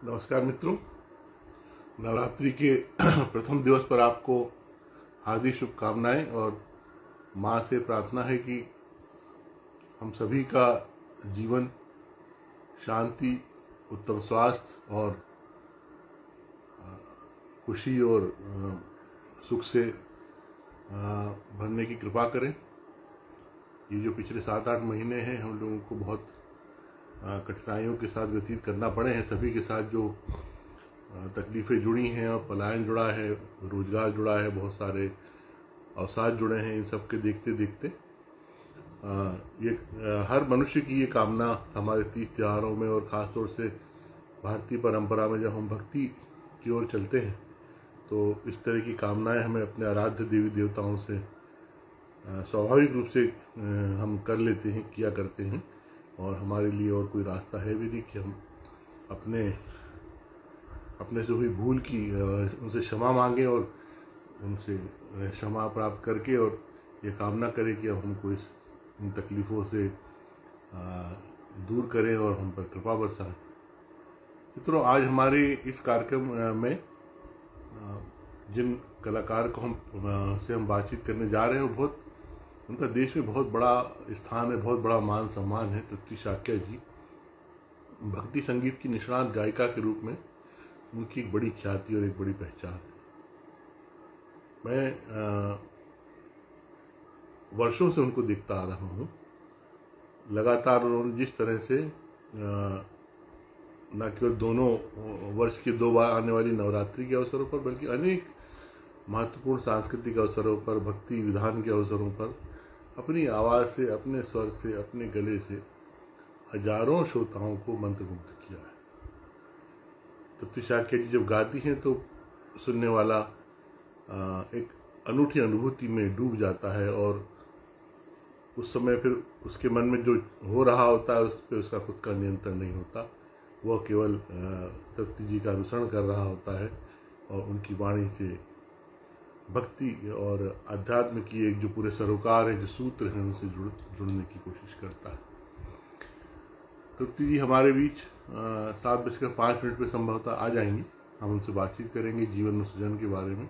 नमस्कार मित्रों, नवरात्रि के प्रथम दिवस पर आपको हार्दिक शुभकामनाएं और माँ से प्रार्थना है कि हम सभी का जीवन शांति, उत्तम स्वास्थ्य और खुशी और सुख से भरने की कृपा करें। ये जो पिछले 7-8 महीने हैं हम लोगों को बहुत कठिनाइयों के साथ व्यतीत करना पड़े हैं। सभी के साथ जो तकलीफ़ें जुड़ी हैं और पलायन जुड़ा है, रोजगार जुड़ा है, बहुत सारे अवसाद जुड़े हैं, इन सब के देखते देखते ये हर मनुष्य की ये कामना हमारे तीज त्योहारों में और ख़ास तौर से भारतीय परंपरा में जब हम भक्ति की ओर चलते हैं तो इस तरह की कामनाएं हमें अपने आराध्य देवी देवताओं से स्वाभाविक रूप से हम कर लेते हैं, किया करते हैं। और हमारे लिए और कोई रास्ता है भी नहीं कि हम अपने से हुई भूल की उनसे क्षमा मांगें और उनसे क्षमा प्राप्त करके और ये कामना करें कि अब हमको इन तकलीफ़ों से दूर करें और हम पर कृपा बरसाएं। मित्रों, आज हमारे इस कार्यक्रम में जिन कलाकार को हम बातचीत करने जा रहे हैं, वो उनका देश में बहुत बड़ा स्थान है, बहुत बड़ा मान सम्मान है। तृप्ति शाक्य जी भक्ति संगीत की निष्णात गायिका के रूप में उनकी एक बड़ी ख्याति और एक बड़ी पहचान है। मैं वर्षों से उनको देखता आ रहा हूँ। लगातार उन्होंने जिस तरह से न केवल दोनों वर्ष के 2 बार आने वाली नवरात्रि के अवसरों पर बल्कि अनेक महत्वपूर्ण सांस्कृतिक अवसरों पर, भक्ति विधान के अवसरों पर अपनी आवाज़ से, अपने स्वर से, अपने गले से हजारों श्रोताओं को मंत्रमुग्ध किया है। तृप्ति शाक्य जी जब गाती हैं तो सुनने वाला एक अनूठी अनुभूति में डूब जाता है और उस समय फिर उसके मन में जो हो रहा होता है उस पर उसका खुद का नियंत्रण नहीं होता। वह केवल तृप्ति जी का अनुसरण कर रहा होता है और उनकी वाणी से भक्ति और अध्यात्म की एक जो पूरे सरोकार है, जो सूत्र हैं, उनसे जुड़ने की कोशिश करता है। तृप्ति जी हमारे बीच 7:05 पर संभवतः आ जाएंगी। हम उनसे बातचीत करेंगे जीवन और सृजन के बारे में।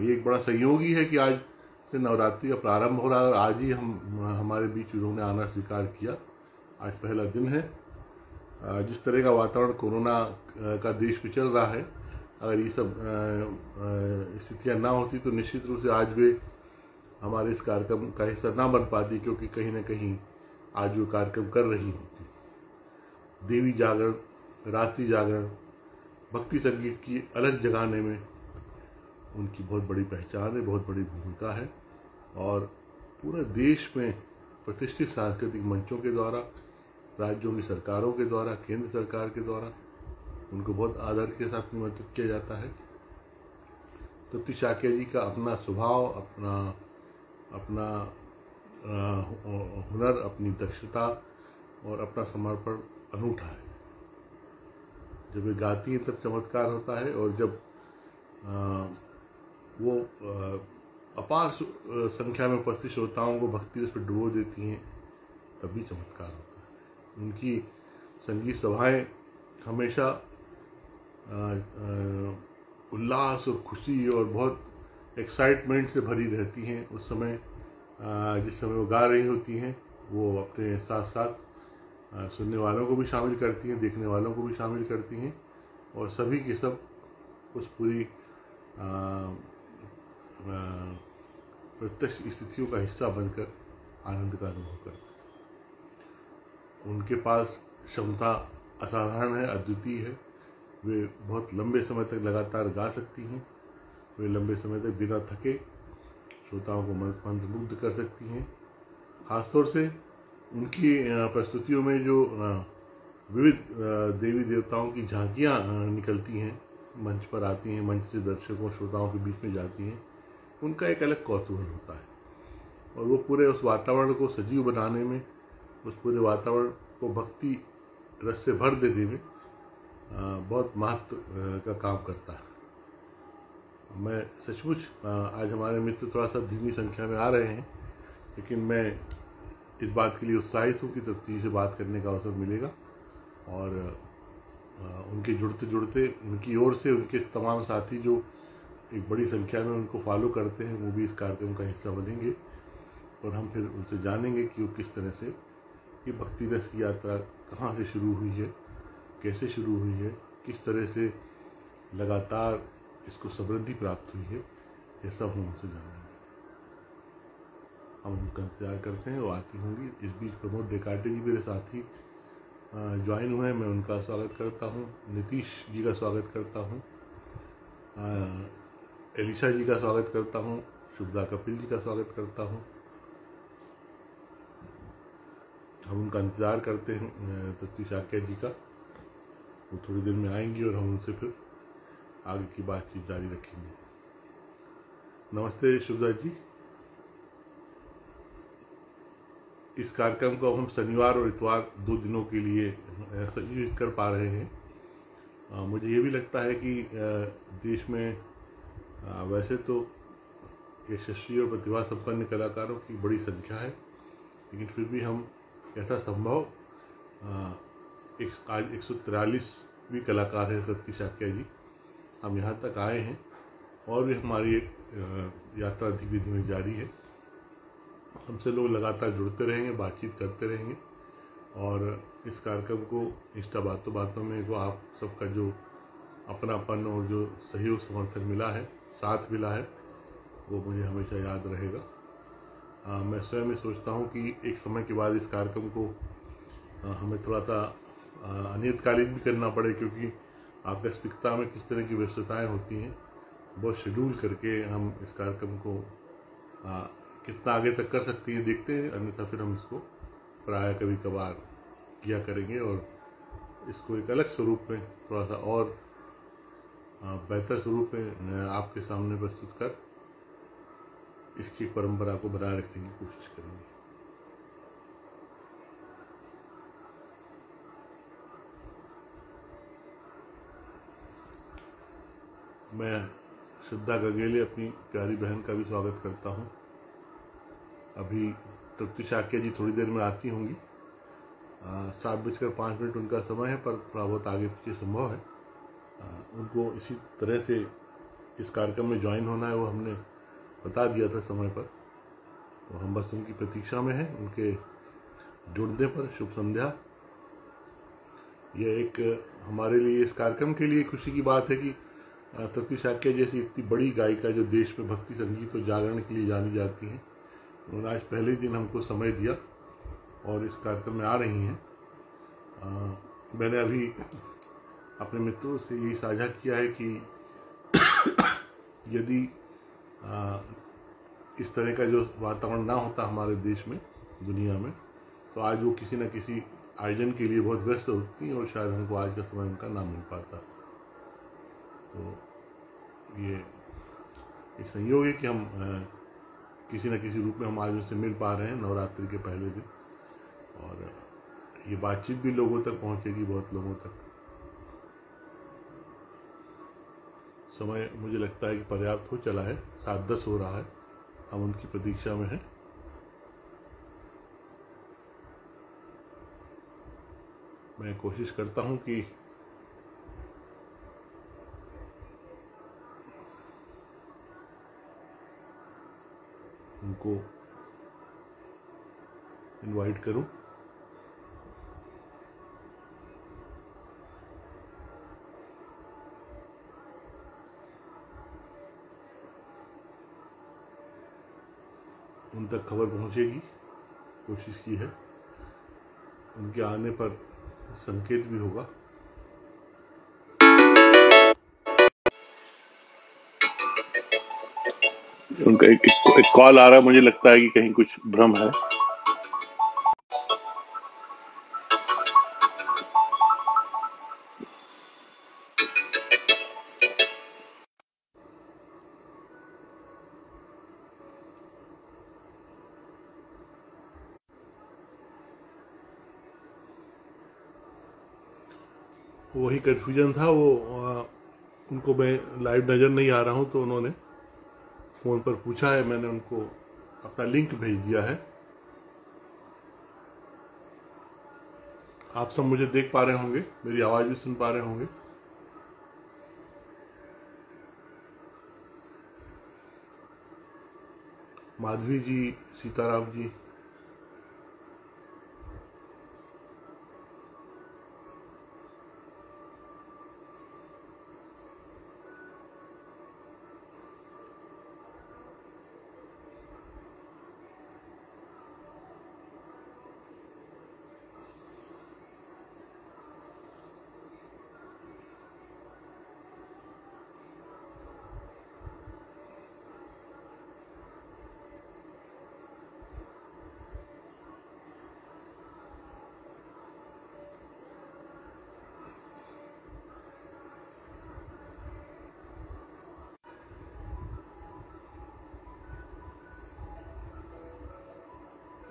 ये एक बड़ा संयोग ही है कि आज से नवरात्रि का प्रारंभ हो रहा है और आज ही हमारे बीच उन्होंने आना स्वीकार किया। आज पहला दिन है। जिस तरह का वातावरण कोरोना का देश में चल रहा है, अगर ये सब स्थितियाँ ना होती तो निश्चित रूप से आज वे हमारे इस कार्यक्रम का हिस्सा ना बन पाती, क्योंकि कहीं ना कहीं आज वो कार्यक्रम कर रही होती। देवी जागरण, रात्रि जागरण, भक्ति संगीत की अलग जगाने में उनकी बहुत बड़ी पहचान है, बहुत बड़ी भूमिका है। और पूरे देश में प्रतिष्ठित सांस्कृतिक मंचों के द्वारा, राज्यों की सरकारों के द्वारा, केंद्र सरकार के द्वारा उनको बहुत आदर के साथ निमंत्रित किया जाता है। तृप्ति शाक्य जी का अपना स्वभाव, अपना हुनर, अपनी दक्षता और अपना समर्पण अनूठा है। जब वे गाती हैं तब चमत्कार होता है और जब वो अपार संख्या में उपस्थित श्रोताओं को भक्ति रस पर डुबो देती हैं तब भी चमत्कार होता है। उनकी संगीत सभाएं हमेशा उल्लास और खुशी और बहुत एक्साइटमेंट से भरी रहती हैं। उस समय जिस समय वो गा रही होती हैं, वो अपने साथ साथ सुनने वालों को भी शामिल करती हैं, देखने वालों को भी शामिल करती हैं और सभी के सब उस पूरी प्रत्यक्ष स्थितियों का हिस्सा बनकर आनंद का अनुभव करते हैं। उनके पास क्षमता असाधारण है, अद्वितीय है। वे बहुत लंबे समय तक लगातार गा सकती हैं। वे लंबे समय तक बिना थके श्रोताओं को मंत्रमुग्ध कर सकती हैं। खासतौर से उनकी प्रस्तुतियों में जो विविध देवी देवताओं की झांकियाँ निकलती हैं, मंच पर आती हैं, मंच से दर्शकों श्रोताओं के बीच में जाती हैं, उनका एक अलग कौतूहल होता है और वो पूरे उस वातावरण को सजीव बनाने में, उस पूरे वातावरण को भक्ति रस से भर देने में बहुत महत्व का काम करता है। मैं सचमुच आज हमारे मित्र थोड़ा सा धीमी संख्या में आ रहे हैं, लेकिन मैं इस बात के लिए उत्साहित हूँ कि तृप्ति से बात करने का अवसर मिलेगा और उनके जुड़ते जुड़ते उनकी ओर से उनके तमाम साथी जो एक बड़ी संख्या में उनको फॉलो करते हैं वो भी इस कार्यक्रम का हिस्सा बनेंगे और हम फिर उनसे जानेंगे कि वो किस तरह से ये भक्ति रस की यात्रा कहाँ से शुरू हुई है, कैसे शुरू हुई है, किस तरह से लगातार इसको समृद्धि प्राप्त हुई है, ये सब हम उनसे जानेंगे। हम उनका इंतजार करते हैं, वो आती होंगी। इस बीच प्रमोद डेकार्टे जी मेरे साथी ज्वाइन हुए हैं, मैं उनका स्वागत करता हूँ। नीतीश जी का स्वागत करता हूँ, एलिशा जी का स्वागत करता हूँ, शुभदा कपिल जी का स्वागत करता हूँ। हम उनका इंतज़ार करते हैं तृप्ति शाक्य जी का, वो थोड़ी देर में आएंगी और हम उनसे फिर आगे की बातचीत जारी रखेंगे। नमस्ते शुभदा जी। इस कार्यक्रम को हम शनिवार और इतवार 2 दिनों के लिए संयोजित कर पा रहे हैं। मुझे ये भी लगता है कि देश में वैसे तो यशस्वी और प्रतिभा संपन्न कलाकारों की बड़ी संख्या है, लेकिन फिर भी हम ऐसा संभव आज 143वीं कलाकार है तृप्ति शाक्य जी, हम यहाँ तक आए हैं और भी हमारी एक यात्रा धीमे धीमे जारी है। हमसे लोग लगातार जुड़ते रहेंगे, बातचीत करते रहेंगे और इस कार्यक्रम को इंस्टा बातों बातों में वो आप सबका जो अपनापन और जो सहयोग समर्थन मिला है, साथ मिला है, वो मुझे हमेशा याद रहेगा। मैं स्वयं में सोचता हूँ कि एक समय के बाद इस कार्यक्रम को हमें थोड़ा सा अनियतकालीन भी करना पड़े, क्योंकि आकस्मिकता में किस तरह की व्यस्तताएं होती हैं, बहुत शेड्यूल करके हम इस कार्यक्रम को कितना आगे तक कर सकती हैं देखते हैं, अन्यथा फिर हम इसको प्राय कभी कभार किया करेंगे और इसको एक अलग स्वरूप में थोड़ा सा और बेहतर स्वरूप में आपके सामने प्रस्तुत कर इसकी परंपरा को बनाए रखने की कोशिश करेंगे। मैं श्रद्धा गगेले अपनी प्यारी बहन का भी स्वागत करता हूँ। अभी तृप्ति शाक्य जी थोड़ी देर में आती होंगी, 7:05 उनका समय है, पर थोड़ा बहुत आगे पीछे संभव है। उनको इसी तरह से इस कार्यक्रम में ज्वाइन होना है, वो हमने बता दिया था समय पर, तो हम बस उनकी प्रतीक्षा में हैं। उनके जुड़ने पर शुभ संध्या। यह एक हमारे लिए, इस कार्यक्रम के लिए खुशी की बात है कि तृप्ति शाक्य जैसी इतनी बड़ी गायिका जो देश में भक्ति संगीत और जागरण के लिए जानी जाती हैं, उन्होंने आज पहले दिन हमको समय दिया और इस कार्यक्रम में आ रही हैं। मैंने अभी अपने मित्रों से यही साझा किया है कि यदि इस तरह का जो वातावरण ना होता हमारे देश में, दुनिया में, तो आज वो किसी न किसी आयोजन के लिए बहुत व्यस्त होती और शायद हमको आज का समय उनका ना मिल पाता। तो ये एक संयोग है कि हम किसी न किसी रूप में हम आज उनसे मिल पा रहे हैं नवरात्रि के पहले दिन, और ये बातचीत भी लोगों तक पहुंचेगी, बहुत लोगों तक। समय मुझे लगता है कि पर्याप्त हो चला है, 7:10 हो रहा है, हम उनकी प्रतीक्षा में हैं। मैं कोशिश करता हूं कि उनको इनवाइट करूं। उन तक खबर पहुंचेगी, कोशिश की है। उनके आने पर संकेत भी होगा। उनका एक कॉल आ रहा है, मुझे लगता है कि कहीं कुछ भ्रम है। वही कन्फ्यूजन था, वो उनको मैं लाइव नज़र नहीं आ रहा हूँ, तो उन्होंने फ़ोन पर पूछा है, मैंने उनको अपना लिंक भेज दिया है। आप सब मुझे देख पा रहे होंगे, मेरी आवाज भी सुन पा रहे होंगे। माधवी जी, सीताराम जी,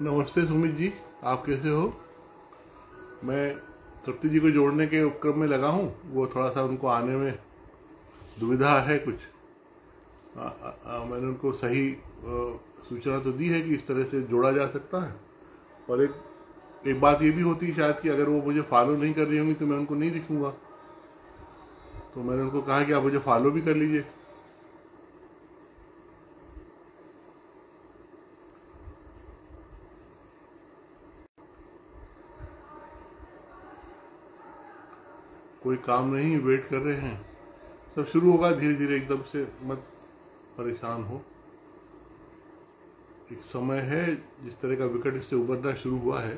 नमस्ते सुमित जी, आप कैसे हो? मैं तृप्ति जी को जोड़ने के उपक्रम में लगा हूँ। वो थोड़ा सा उनको आने में दुविधा है कुछ। मैंने उनको सही सूचना तो दी है कि इस तरह से जोड़ा जा सकता है। और एक बात ये भी होती है शायद कि अगर वो मुझे फॉलो नहीं कर रही होंगी तो मैं उनको नहीं दिखूंगा। तो मैंने उनको कहा कि आप मुझे फॉलो भी कर लीजिए। कोई काम नहीं, वेट कर रहे हैं। सब शुरू होगा धीरे धीरे, एकदम से मत परेशान हो। एक समय है, जिस तरह का विकट इससे उभरना शुरू हुआ है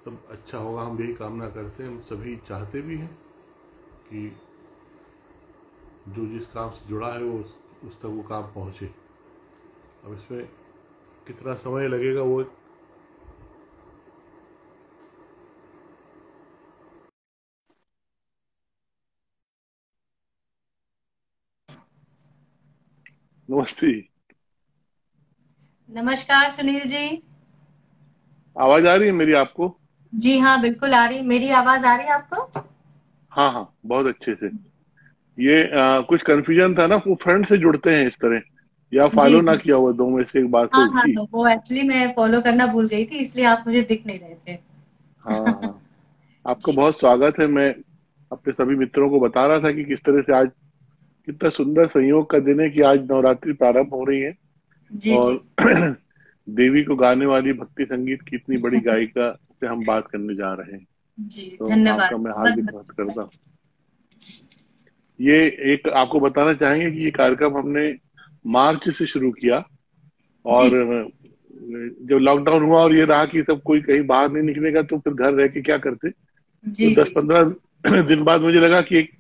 तब अच्छा होगा। हम यही कामना करते हैं, हम सभी चाहते भी हैं कि जो जिस काम से जुड़ा है वो उस तक वो काम पहुंचे। अब इसमें कितना समय लगेगा वो नमस्ते। नमस्कार सुनील जी। आवाज आ रही है मेरी आपको? जी हाँ, बिल्कुल आ रही। मेरी आवाज आ रही है आपको? हाँ हाँ, बहुत अच्छे से। ये कुछ कंफ्यूजन था ना, वो फ्रेंड से जुड़ते हैं इस तरह, या जी फॉलो ना जी। किया हुआ, दो में से एक बात हाँ हुई हाँ, थी। वो एक्चुअली मैं फॉलो करना भूल गई थी, इसलिए आप मुझे दिख नहीं रहे थे। हाँ हाँ, आपका जी बहुत स्वागत है। मैं अपने सभी मित्रों को बता रहा था कि किस तरह से आज कितना सुंदर संयोग का दिन है कि आज नवरात्रि प्रारंभ हो रही है। जी जी। और देवी को गाने वाली भक्ति संगीत की इतनी बड़ी गायिका से हम बात करने जा रहे हैं। जी, तो धन्यवाद। आपका मैं बहुत हार्दिक बहुत स्वागत करता हूँ। धन्यवाद। ये एक आपको बताना चाहेंगे कि ये कार्यक्रम हमने मार्च से शुरू किया। और जी जब लॉकडाउन हुआ और ये रहा कि सब कोई कहीं बाहर नहीं निकलेगा तो फिर घर रह के क्या करते, तो जी दस जी। पंद्रह दिन बाद मुझे लगा कि एक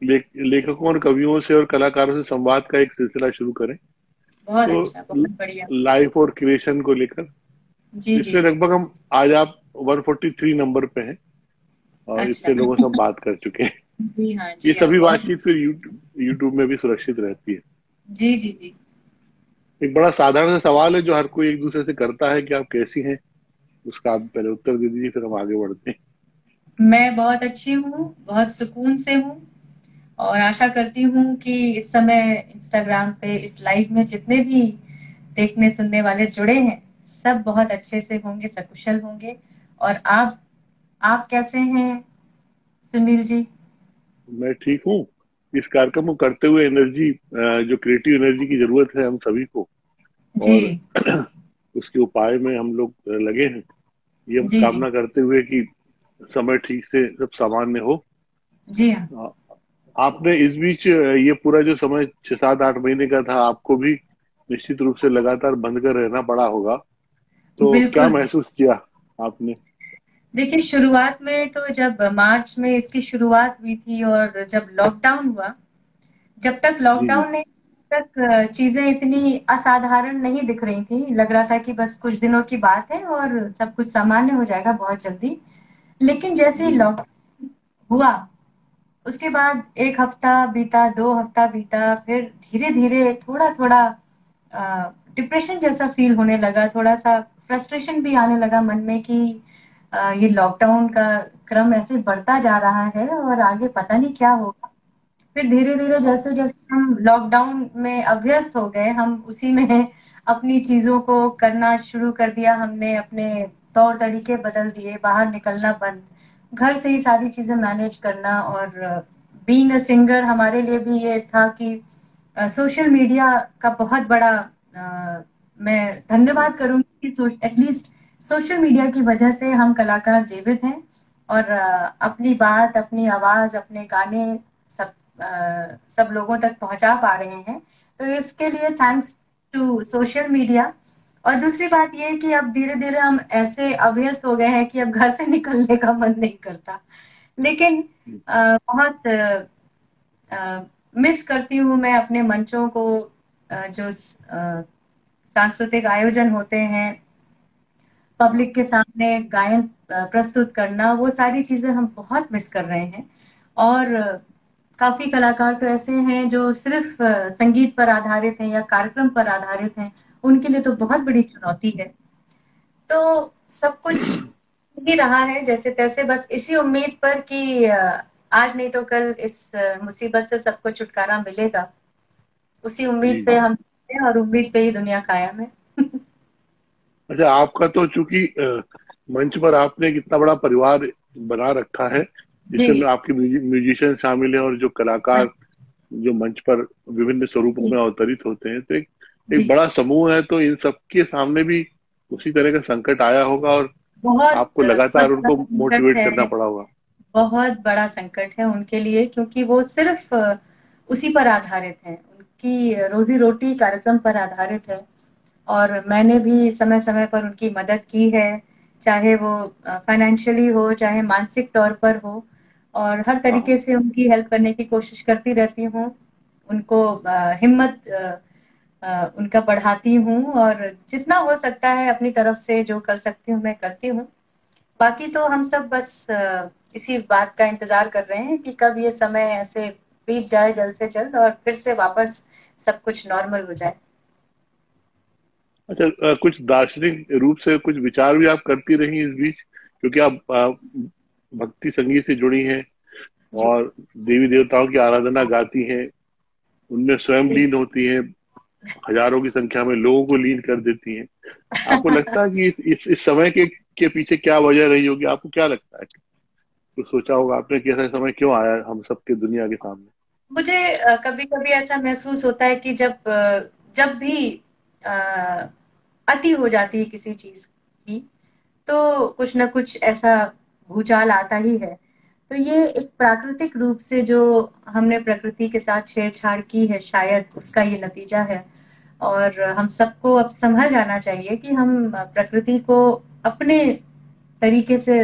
लेखकों और कवियों से और कलाकारों से संवाद का एक सिलसिला शुरू करें। बहुत तो अच्छा, बहुत बढ़िया। लाइफ और क्रिएशन को लेकर, जी जी। इसमें लगभग हम आज आप 143 नंबर पे हैं और अच्छा। इतने लोगों से हम बात कर चुके हैं। जी हाँ, ये जी हाँ, सभी बहुत। बातचीत फिर यूट्यूब में भी सुरक्षित रहती है। जी जी जी। एक बड़ा साधारण सा सवाल है जो हर कोई एक दूसरे से करता है कि आप कैसी हैं, उसका आप पहले उत्तर दे दीजिए, फिर हम आगे बढ़ते हैं। मैं बहुत अच्छी हूँ, बहुत सुकून से हूँ। और आशा करती हूँ कि इस समय इंस्टाग्राम पे इस लाइव में जितने भी देखने सुनने वाले जुड़े हैं, सब बहुत अच्छे से होंगे, सकुशल होंगे। और आप कैसे हैं सुनील जी? मैं ठीक हूँ। इस कार्यक्रम को करते हुए एनर्जी, जो क्रिएटिव एनर्जी की जरूरत है हम सभी को, जी और उसके उपाय में हम लोग लगे हैं। ये हम जी। जी कामना करते हुए कि समय ठीक से सब सामान्य हो। जी हाँ। अ, आपने इस बीच ये पूरा जो समय 6 7 8 महीने का था, आपको भी निश्चित रूप से लगातार बंद कर रहना पड़ा होगा। तो क्या बिल्कुल। महसूस किया आपने? देखिए, शुरुआत में तो जब मार्च में इसकी शुरुआत हुई थी और जब लॉकडाउन हुआ, जब तक जी जी। लॉकडाउन नहीं तक चीजें इतनी असाधारण नहीं दिख रही थी। लग रहा था कि बस कुछ दिनों की बात है और सब कुछ सामान्य हो जाएगा बहुत जल्दी। लेकिन जैसे ही जी लॉकडाउन हुआ, उसके बाद 1 हफ्ता बीता, 2 हफ्ता बीता, फिर धीरे-धीरे थोड़ा-थोड़ा डिप्रेशन जैसा फ़ील होने लगा, थोड़ा-सा फ्रस्ट्रेशन भी आने लगा मन में कि ये लॉकडाउन का क्रम ऐसे बढ़ता जा रहा है और आगे पता नहीं क्या होगा। फिर धीरे-धीरे हाँ जैसे-जैसे हम लॉकडाउन में अभ्यस्त हो गए, हम उसी में अपनी चीज़ों को करना शुरू कर दिया। हमने अपने तौर तरीके बदल दिए, बाहर निकलना बंद, घर से ही सारी चीजें मैनेज करना। और बीइंग अ सिंगर हमारे लिए भी ये था कि सोशल मीडिया का बहुत बड़ा मैं धन्यवाद करूंगी कि एटलीस्ट सोशल मीडिया की वजह से हम कलाकार जीवित हैं और अपनी बात, अपनी आवाज, अपने गाने सब सब लोगों तक पहुंचा पा रहे हैं। तो इसके लिए थैंक्स टू सोशल मीडिया। और दूसरी बात ये है कि अब धीरे धीरे हम ऐसे अभ्यस्त हो गए हैं कि अब घर से निकलने का मन नहीं करता। लेकिन बहुत मिस करती हूँ मैं अपने मंचों को, जो सांस्कृतिक आयोजन होते हैं, पब्लिक के सामने गायन प्रस्तुत करना, वो सारी चीजें हम बहुत मिस कर रहे हैं। और काफी कलाकार तो ऐसे हैं जो सिर्फ संगीत पर आधारित हैं या कार्यक्रम पर आधारित हैं, उनके लिए तो बहुत बड़ी चुनौती है। तो सब कुछ ही रहा है जैसे तैसे, बस इसी उम्मीद पर कि आज नहीं तो कल इस मुसीबत से सबको छुटकारा मिलेगा, उसी उम्मीद पे हम हैं और उम्मीद पे ही दुनिया कायम है। अच्छा, आपका तो चूंकि मंच पर आपने एक इतना बड़ा परिवार बना रखा है, जिसमें आपके म्यूजिशियन शामिल हैं और जो कलाकार जो मंच पर विभिन्न स्वरूपों में अवतरित होते हैं, तो एक बड़ा समूह है। तो इन सबके सामने भी उसी तरह का संकट आया होगा और आपको लगातार उनको मोटिवेट करना पड़ा होगा। बहुत बड़ा संकट है उनके लिए, क्योंकि वो सिर्फ उसी पर आधारित है, उनकी रोजी रोटी कार्यक्रम पर आधारित है। और मैंने भी समय समय पर उनकी मदद की है, चाहे वो फाइनेंशियली हो, चाहे मानसिक तौर पर हो, और हर तरीके से उनकी हेल्प करने की कोशिश करती रहती हूँ, उनको हिम्मत उनका बढ़ाती हूँ, और जितना हो सकता है अपनी तरफ से जो कर सकती हूँ मैं करती हूँ। बाकी तो हम सब बस इसी बात का इंतजार कर रहे हैं कि कब ये समय ऐसे बीत जाए जल्द से जल्द और फिर से वापस सब कुछ नॉर्मल हो जाए। अच्छा, कुछ दार्शनिक रूप से कुछ विचार भी आप करती रही इस बीच, क्योंकि आप भक्ति संगीत से जुड़ी हैं और देवी देवताओं की आराधना गाती हैं, उनमें स्वयं लीन होती हैं, हजारों की संख्या में लोगों को लीन कर देती हैं। आपको लगता है कि इस समय के पीछे क्या वजह रही होगी? आपको क्या लगता है? तो सोचा होगा आपने कि ऐसा समय क्यों आया हम सबके दुनिया के सामने? मुझे कभी कभी ऐसा महसूस होता है कि जब भी अति हो जाती है किसी चीज की, तो कुछ ना कुछ ऐसा भूचाल आता ही है। तो ये एक प्राकृतिक रूप से जो हमने प्रकृति के साथ छेड़छाड़ की है, शायद उसका ये नतीजा है। और हम सबको अब संभल जाना चाहिए कि हम प्रकृति को अपने तरीके से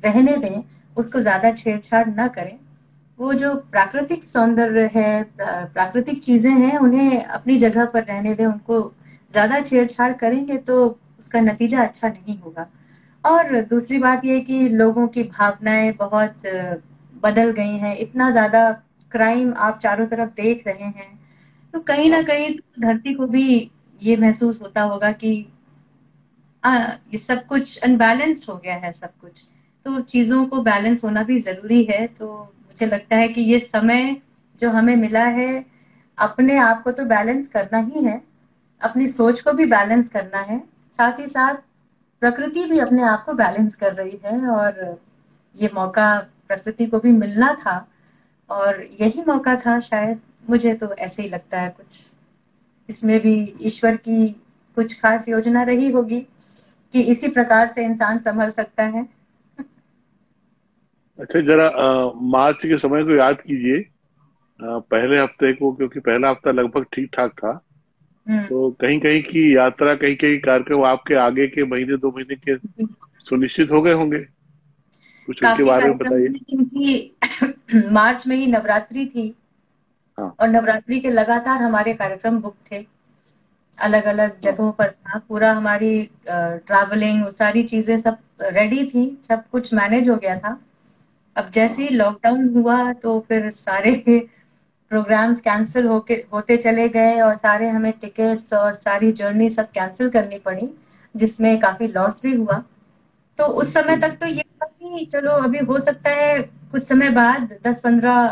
रहने दें, उसको ज्यादा छेड़छाड़ ना करें। वो जो प्राकृतिक सौंदर्य है, प्राकृतिक चीजें हैं, उन्हें अपनी जगह पर रहने दें। उनको ज्यादा छेड़छाड़ करेंगे तो उसका नतीजा अच्छा नहीं होगा। और दूसरी बात ये कि लोगों की भावनाएं बहुत बदल गई हैं, इतना ज्यादा क्राइम आप चारों तरफ देख रहे हैं, तो कहीं ना कहीं धरती को भी ये महसूस होता होगा कि ये सब कुछ अनबैलेंस्ड हो गया है सब कुछ। तो चीजों को बैलेंस होना भी जरूरी है। तो मुझे लगता है कि ये समय जो हमें मिला है, अपने आप को तो बैलेंस करना ही है, अपनी सोच को भी बैलेंस करना है, साथ ही साथ प्रकृति भी अपने आप को बैलेंस कर रही है। और ये मौका प्रकृति को भी मिलना था और यही मौका था शायद। मुझे तो ऐसे ही लगता है, कुछ इसमें भी ईश्वर की कुछ खास योजना रही होगी कि इसी प्रकार से इंसान संभल सकता है। अच्छा, जरा मार्च के समय को याद कीजिए, पहले हफ्ते को, क्योंकि पहला हफ्ता लगभग ठीक ठाक था, तो कहीं कहीं की यात्रा, कहीं कहीं कार्यक्रम आपके आगे के महीने 2 महीने के सुनिश्चित हो गए होंगे, कुछ उनके बारे में बताइए। क्योंकि मार्च में ही नवरात्रि थी। हाँ। और नवरात्रि के लगातार हमारे कार्यक्रम बुक थे, अलग अलग जगहों पर था पूरा, हमारी ट्रैवलिंग, वो सारी चीजें सब रेडी थी, सब कुछ मैनेज हो गया था। अब जैसे ही लॉकडाउन हुआ तो फिर सारे प्रोग्राम्स कैंसिल होते चले गए और सारे हमें टिकट्स और सारी जर्नी सब कैंसिल करनी पड़ी, जिसमें काफी लॉस भी हुआ। तो उस समय तक तो ये था कि चलो अभी हो सकता है कुछ समय बाद 10-15,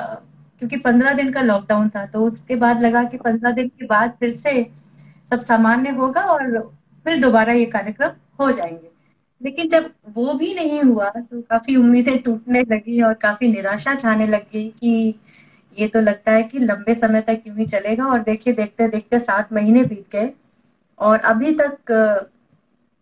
क्योंकि 15 दिन का लॉकडाउन था, तो उसके बाद लगा कि 15 दिन के बाद फिर से सब सामान्य होगा और फिर दोबारा ये कार्यक्रम हो जाएंगे। लेकिन जब वो भी नहीं हुआ तो काफी उम्मीदें टूटने लगी और काफी निराशा छाने लग गई कि ये तो लगता है कि लंबे समय तक यूं ही चलेगा। और देखिए देखते देखते 7 महीने बीत गए और अभी तक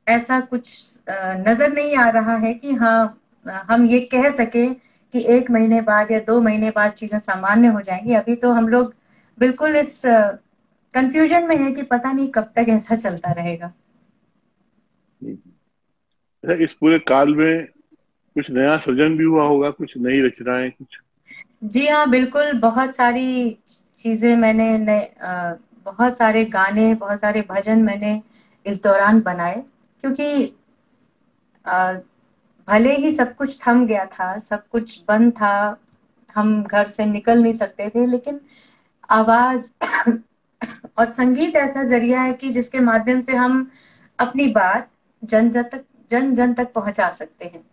ऐसा कुछ नजर नहीं आ रहा है कि हाँ हम ये कह सके कि 1 महीने बाद या 2 महीने बाद चीजें सामान्य हो जाएंगी। अभी तो हम लोग बिल्कुल इस कंफ्यूजन में है कि पता नहीं कब तक ऐसा चलता रहेगा। अच्छा, इस पूरे काल में कुछ नया सृजन भी हुआ होगा, कुछ नई रचनाएं कुछ? जी हाँ, बिल्कुल। बहुत सारी चीजें बहुत सारे गाने, बहुत सारे भजन मैंने इस दौरान बनाए, क्योंकि अ, भले ही सब कुछ थम गया था, सब कुछ बंद था, हम घर से निकल नहीं सकते थे, लेकिन आवाज और संगीत ऐसा जरिया है कि जिसके माध्यम से हम अपनी बात जन जन तक पहुंचा सकते हैं।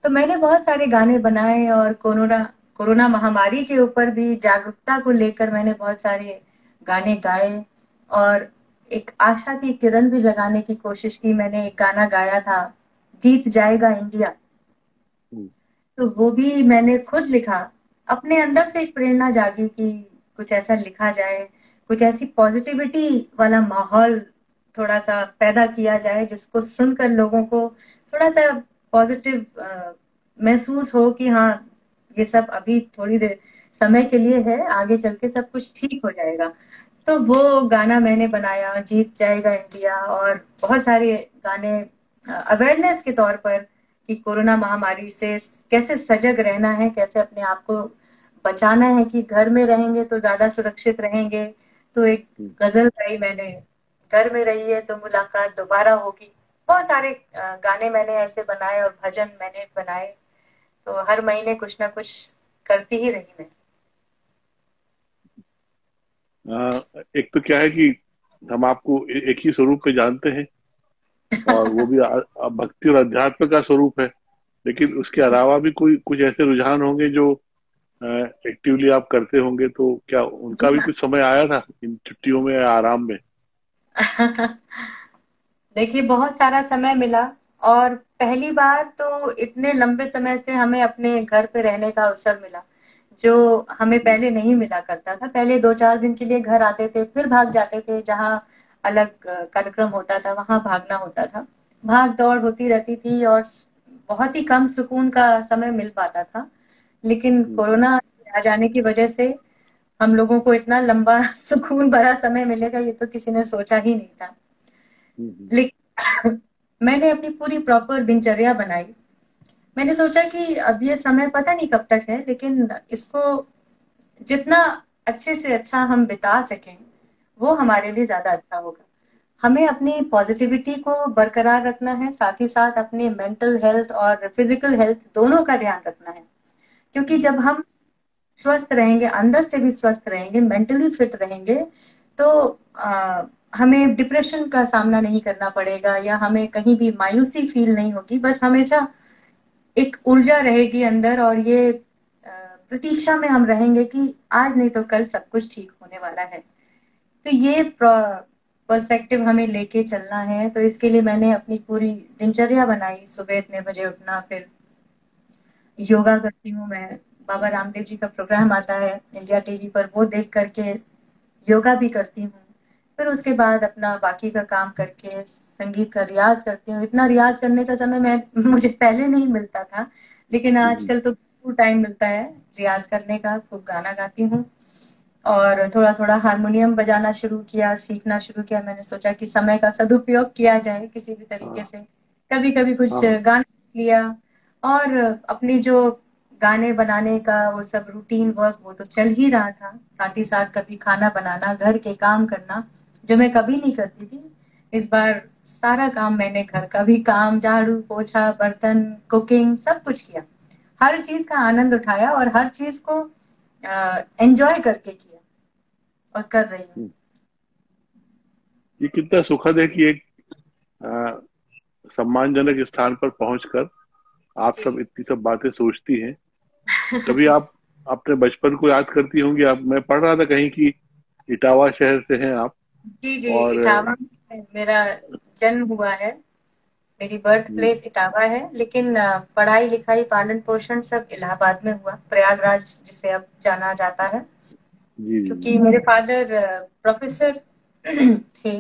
तो मैंने बहुत सारे गाने बनाए और कोरोना कोरोना महामारी के ऊपर भी जागरूकता को लेकर मैंने बहुत सारे गाने गाए और एक आशा की किरण भी जगाने की कोशिश की। मैंने एक गाना गाया था, जीत जाएगा इंडिया। हम्म। तो वो भी मैंने खुद लिखा। अपने अंदर से एक प्रेरणा जागी कि कुछ ऐसा लिखा जाए, कुछ ऐसी पॉजिटिविटी वाला माहौल थोड़ा सा पैदा किया जाए जिसको सुनकर लोगों को थोड़ा सा पॉजिटिव महसूस हो कि हाँ ये सब अभी थोड़ी देर समय के लिए है, आगे चल के सब कुछ ठीक हो जाएगा। तो वो गाना मैंने बनाया, जीत जाएगा इंडिया। और बहुत सारे गाने अवेयरनेस के तौर पर कि कोरोना महामारी से कैसे सजग रहना है, कैसे अपने आप को बचाना है, कि घर में रहेंगे तो ज्यादा सुरक्षित रहेंगे। तो एक हम्म। गजल गाई मैंने, घर में रहिए तो मुलाकात दोबारा होगी। बहुत सारे गाने मैंने ऐसे बनाए और भजन मैंने बनाए। तो हर महीने कुछ ना कुछ करती ही रही मैं। एक तो क्या है कि हम आपको एक ही स्वरूप पे जानते हैं, और वो भी भक्ति और अध्यात्म का स्वरूप है। लेकिन उसके अलावा भी कोई कुछ ऐसे रुझान होंगे जो एक्टिवली आप करते होंगे, तो क्या जी उनका भी कुछ समय आया था इन छुट्टियों में या आराम में? हाँ। देखिए बहुत सारा समय मिला। और पहली बार तो इतने लंबे समय से हमें अपने घर पे रहने का अवसर मिला, जो हमें हम्म। पहले नहीं मिला करता था। पहले 2-4 दिन के लिए घर आते थे, फिर भाग जाते थे, जहाँ अलग कार्यक्रम होता था वहां भागना होता था। भाग दौड़ होती रहती थी और बहुत ही कम सुकून का समय मिल पाता था। लेकिन हम्म। कोरोना आ जाने की वजह से हम लोगों को इतना लंबा सुकून भरा समय मिलेगा ये तो किसी ने सोचा ही नहीं था। हम्म। लेकिन मैंने अपनी पूरी प्रॉपर दिनचर्या बनाई। मैंने सोचा कि अब ये समय पता नहीं कब तक है, लेकिन इसको जितना अच्छे से अच्छा हम बिता सकें वो हमारे लिए ज्यादा अच्छा होगा। हमें अपनी पॉजिटिविटी को बरकरार रखना है, साथ ही साथ अपने मेंटल हेल्थ और फिजिकल हेल्थ दोनों का ध्यान रखना है। क्योंकि हम्म। जब हम स्वस्थ रहेंगे, अंदर से भी स्वस्थ रहेंगे, मेंटली फिट रहेंगे, तो हमें डिप्रेशन का सामना नहीं करना पड़ेगा या हमें कहीं भी मायूसी फील नहीं होगी। बस हमेशा एक ऊर्जा रहेगी अंदर और ये प्रतीक्षा में हम रहेंगे कि आज नहीं तो कल सब कुछ ठीक होने वाला है। तो ये पर्सपेक्टिव हमें लेके चलना है। तो इसके लिए मैंने अपनी पूरी दिनचर्या बनाई। सुबह इतने बजे उठना, फिर योगा करती हूँ मैं। बाबा रामदेव जी का प्रोग्राम आता है इंडिया टीवी पर, वो देख करके योगा भी करती हूँ। फिर उसके बाद अपना बाकी का काम करके संगीत का रियाज करती हूँ। इतना रियाज करने का समय मैं मुझे पहले नहीं मिलता था, लेकिन हम्म। आजकल तो फुल टाइम मिलता है रियाज करने का। खूब गाना गाती हूँ और थोड़ा थोड़ा हारमोनियम बजाना शुरू किया, सीखना शुरू किया। मैंने सोचा कि समय का सदुपयोग किया जाए किसी भी तरीके हाँ। से। कभी कभी कुछ हाँ। गाना सीख लिया। और अपनी जो गाने बनाने का वो सब रूटीन वर्क वो तो चल ही रहा था, साथ ही साथ कभी खाना बनाना, घर के काम करना, जो मैं कभी नहीं करती थी। इस बार सारा काम मैंने, घर का भी काम, झाड़ू पोछा बर्तन कुकिंग सब कुछ किया। हर चीज का आनंद उठाया और हर चीज को एंजॉय करके किया और कर रही हूँ। हम्म। ये कितना सुखद है कि एक अ, सम्मानजनक स्थान पर पहुंचकर आप सब जी इतनी सब बातें सोचती हैं। कभी आप अपने बचपन को याद करती होंगी? आप, मैं पढ़ रहा था कहीं कि इटावा शहर से हैं आप। जी जी, और इटावा में मेरा जन्म हुआ है। मेरी बर्थ जी प्लेस इटावा है, लेकिन पढ़ाई लिखाई पालन पोषण सब इलाहाबाद में हुआ, प्रयागराज जिसे अब जाना जाता है। जी जी। क्योंकि मेरे फादर प्रोफेसर थे,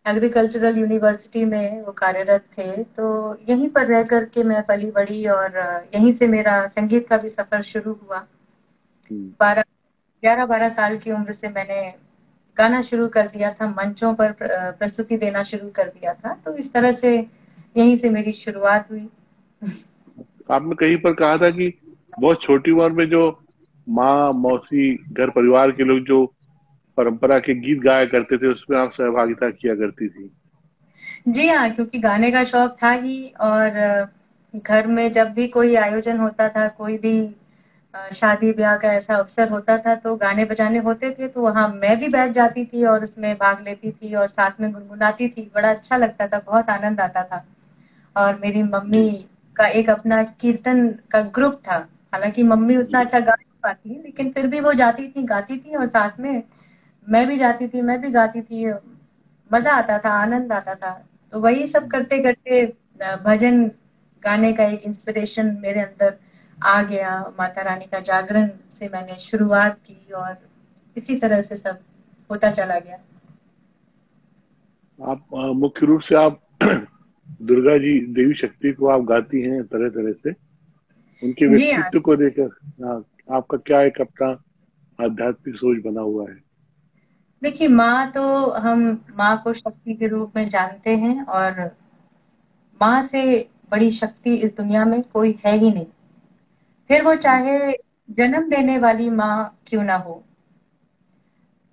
एग्रीकल्चरल यूनिवर्सिटी में वो कार्यरत थे, तो यहीं पर रह करके मैं पली बड़ी और यहीं से मेरा संगीत का भी सफर शुरू हुआ। हम्म। 11-12 साल की उम्र से मैंने गाना शुरू कर दिया था, मंचों पर प्रस्तुति देना शुरू कर दिया था, तो इस तरह से यहीं से मेरी शुरुआत हुई। आपने कहीं पर कहा था कि बहुत छोटी उम्र में जो माँ मौसी घर परिवार के लोग जो परंपरा के गीत गाया करते थे उसमें आप सहभागिता किया करती थी। जी हाँ, क्योंकि गाने का शौक था ही, और घर में जब भी कोई आयोजन होता था, कोई भी शादी ब्याह का ऐसा अवसर होता था, तो गाने बजाने होते थे, तो वहाँ मैं भी बैठ जाती थी और उसमें भाग लेती थी और साथ में गुनगुनाती थी। बड़ा अच्छा लगता था, बहुत आनंद आता था। और मेरी मम्मी जी का एक अपना कीर्तन का ग्रुप था। हालांकि मम्मी उतना जी। अच्छा गा नहीं पाती है, लेकिन फिर भी वो जाती थी, गाती थी, और साथ में मैं भी जाती थी, मैं भी गाती थी। मजा आता था, आनंद आता था। तो वही सब करते करते भजन गाने का एक इंस्पिरेशन मेरे अंदर आ गया। माता रानी का जागरण से मैंने शुरुआत की, और इसी तरह से सब होता चला गया। आप मुख्य रूप से आप दुर्गा जी देवी शक्ति को आप गाती हैं तरह तरह से, उनके जी हाँ। व्यक्तित्व को देकर आपका क्या एक अपना आध्यात्मिक सोच बना हुआ है। देखिए, माँ तो हम माँ को शक्ति के रूप में जानते हैं, और माँ से बड़ी शक्ति इस दुनिया में कोई है ही नहीं। फिर वो जी चाहे जन्म देने वाली माँ क्यों ना हो।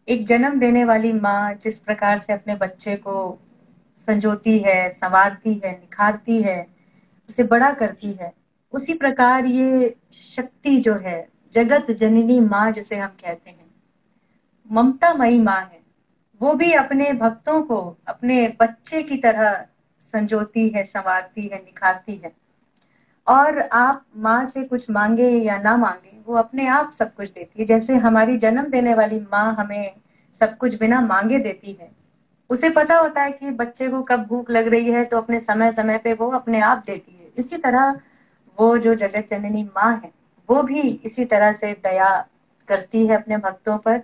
एक जन्म देने वाली माँ जिस प्रकार से अपने बच्चे को संजोती है, संवारती है, निखारती है, उसे बड़ा करती है, उसी प्रकार ये शक्ति जो है, जगत जननी माँ जिसे हम कहते हैं, ममतामयी माँ है। वो भी अपने भक्तों को अपने बच्चे की तरह संजोती है, संवारती है, निखारती है। और आप माँ से कुछ मांगे या ना मांगे, वो अपने आप सब कुछ देती है। जैसे हमारी जन्म देने वाली माँ हमें सब कुछ बिना मांगे देती है। उसे पता होता है कि बच्चे को कब भूख लग रही है, तो अपने समय समय पे वो अपने आप देती है। इसी तरह वो जो जगत जननी माँ है, वो भी इसी तरह से दया करती है अपने भक्तों पर,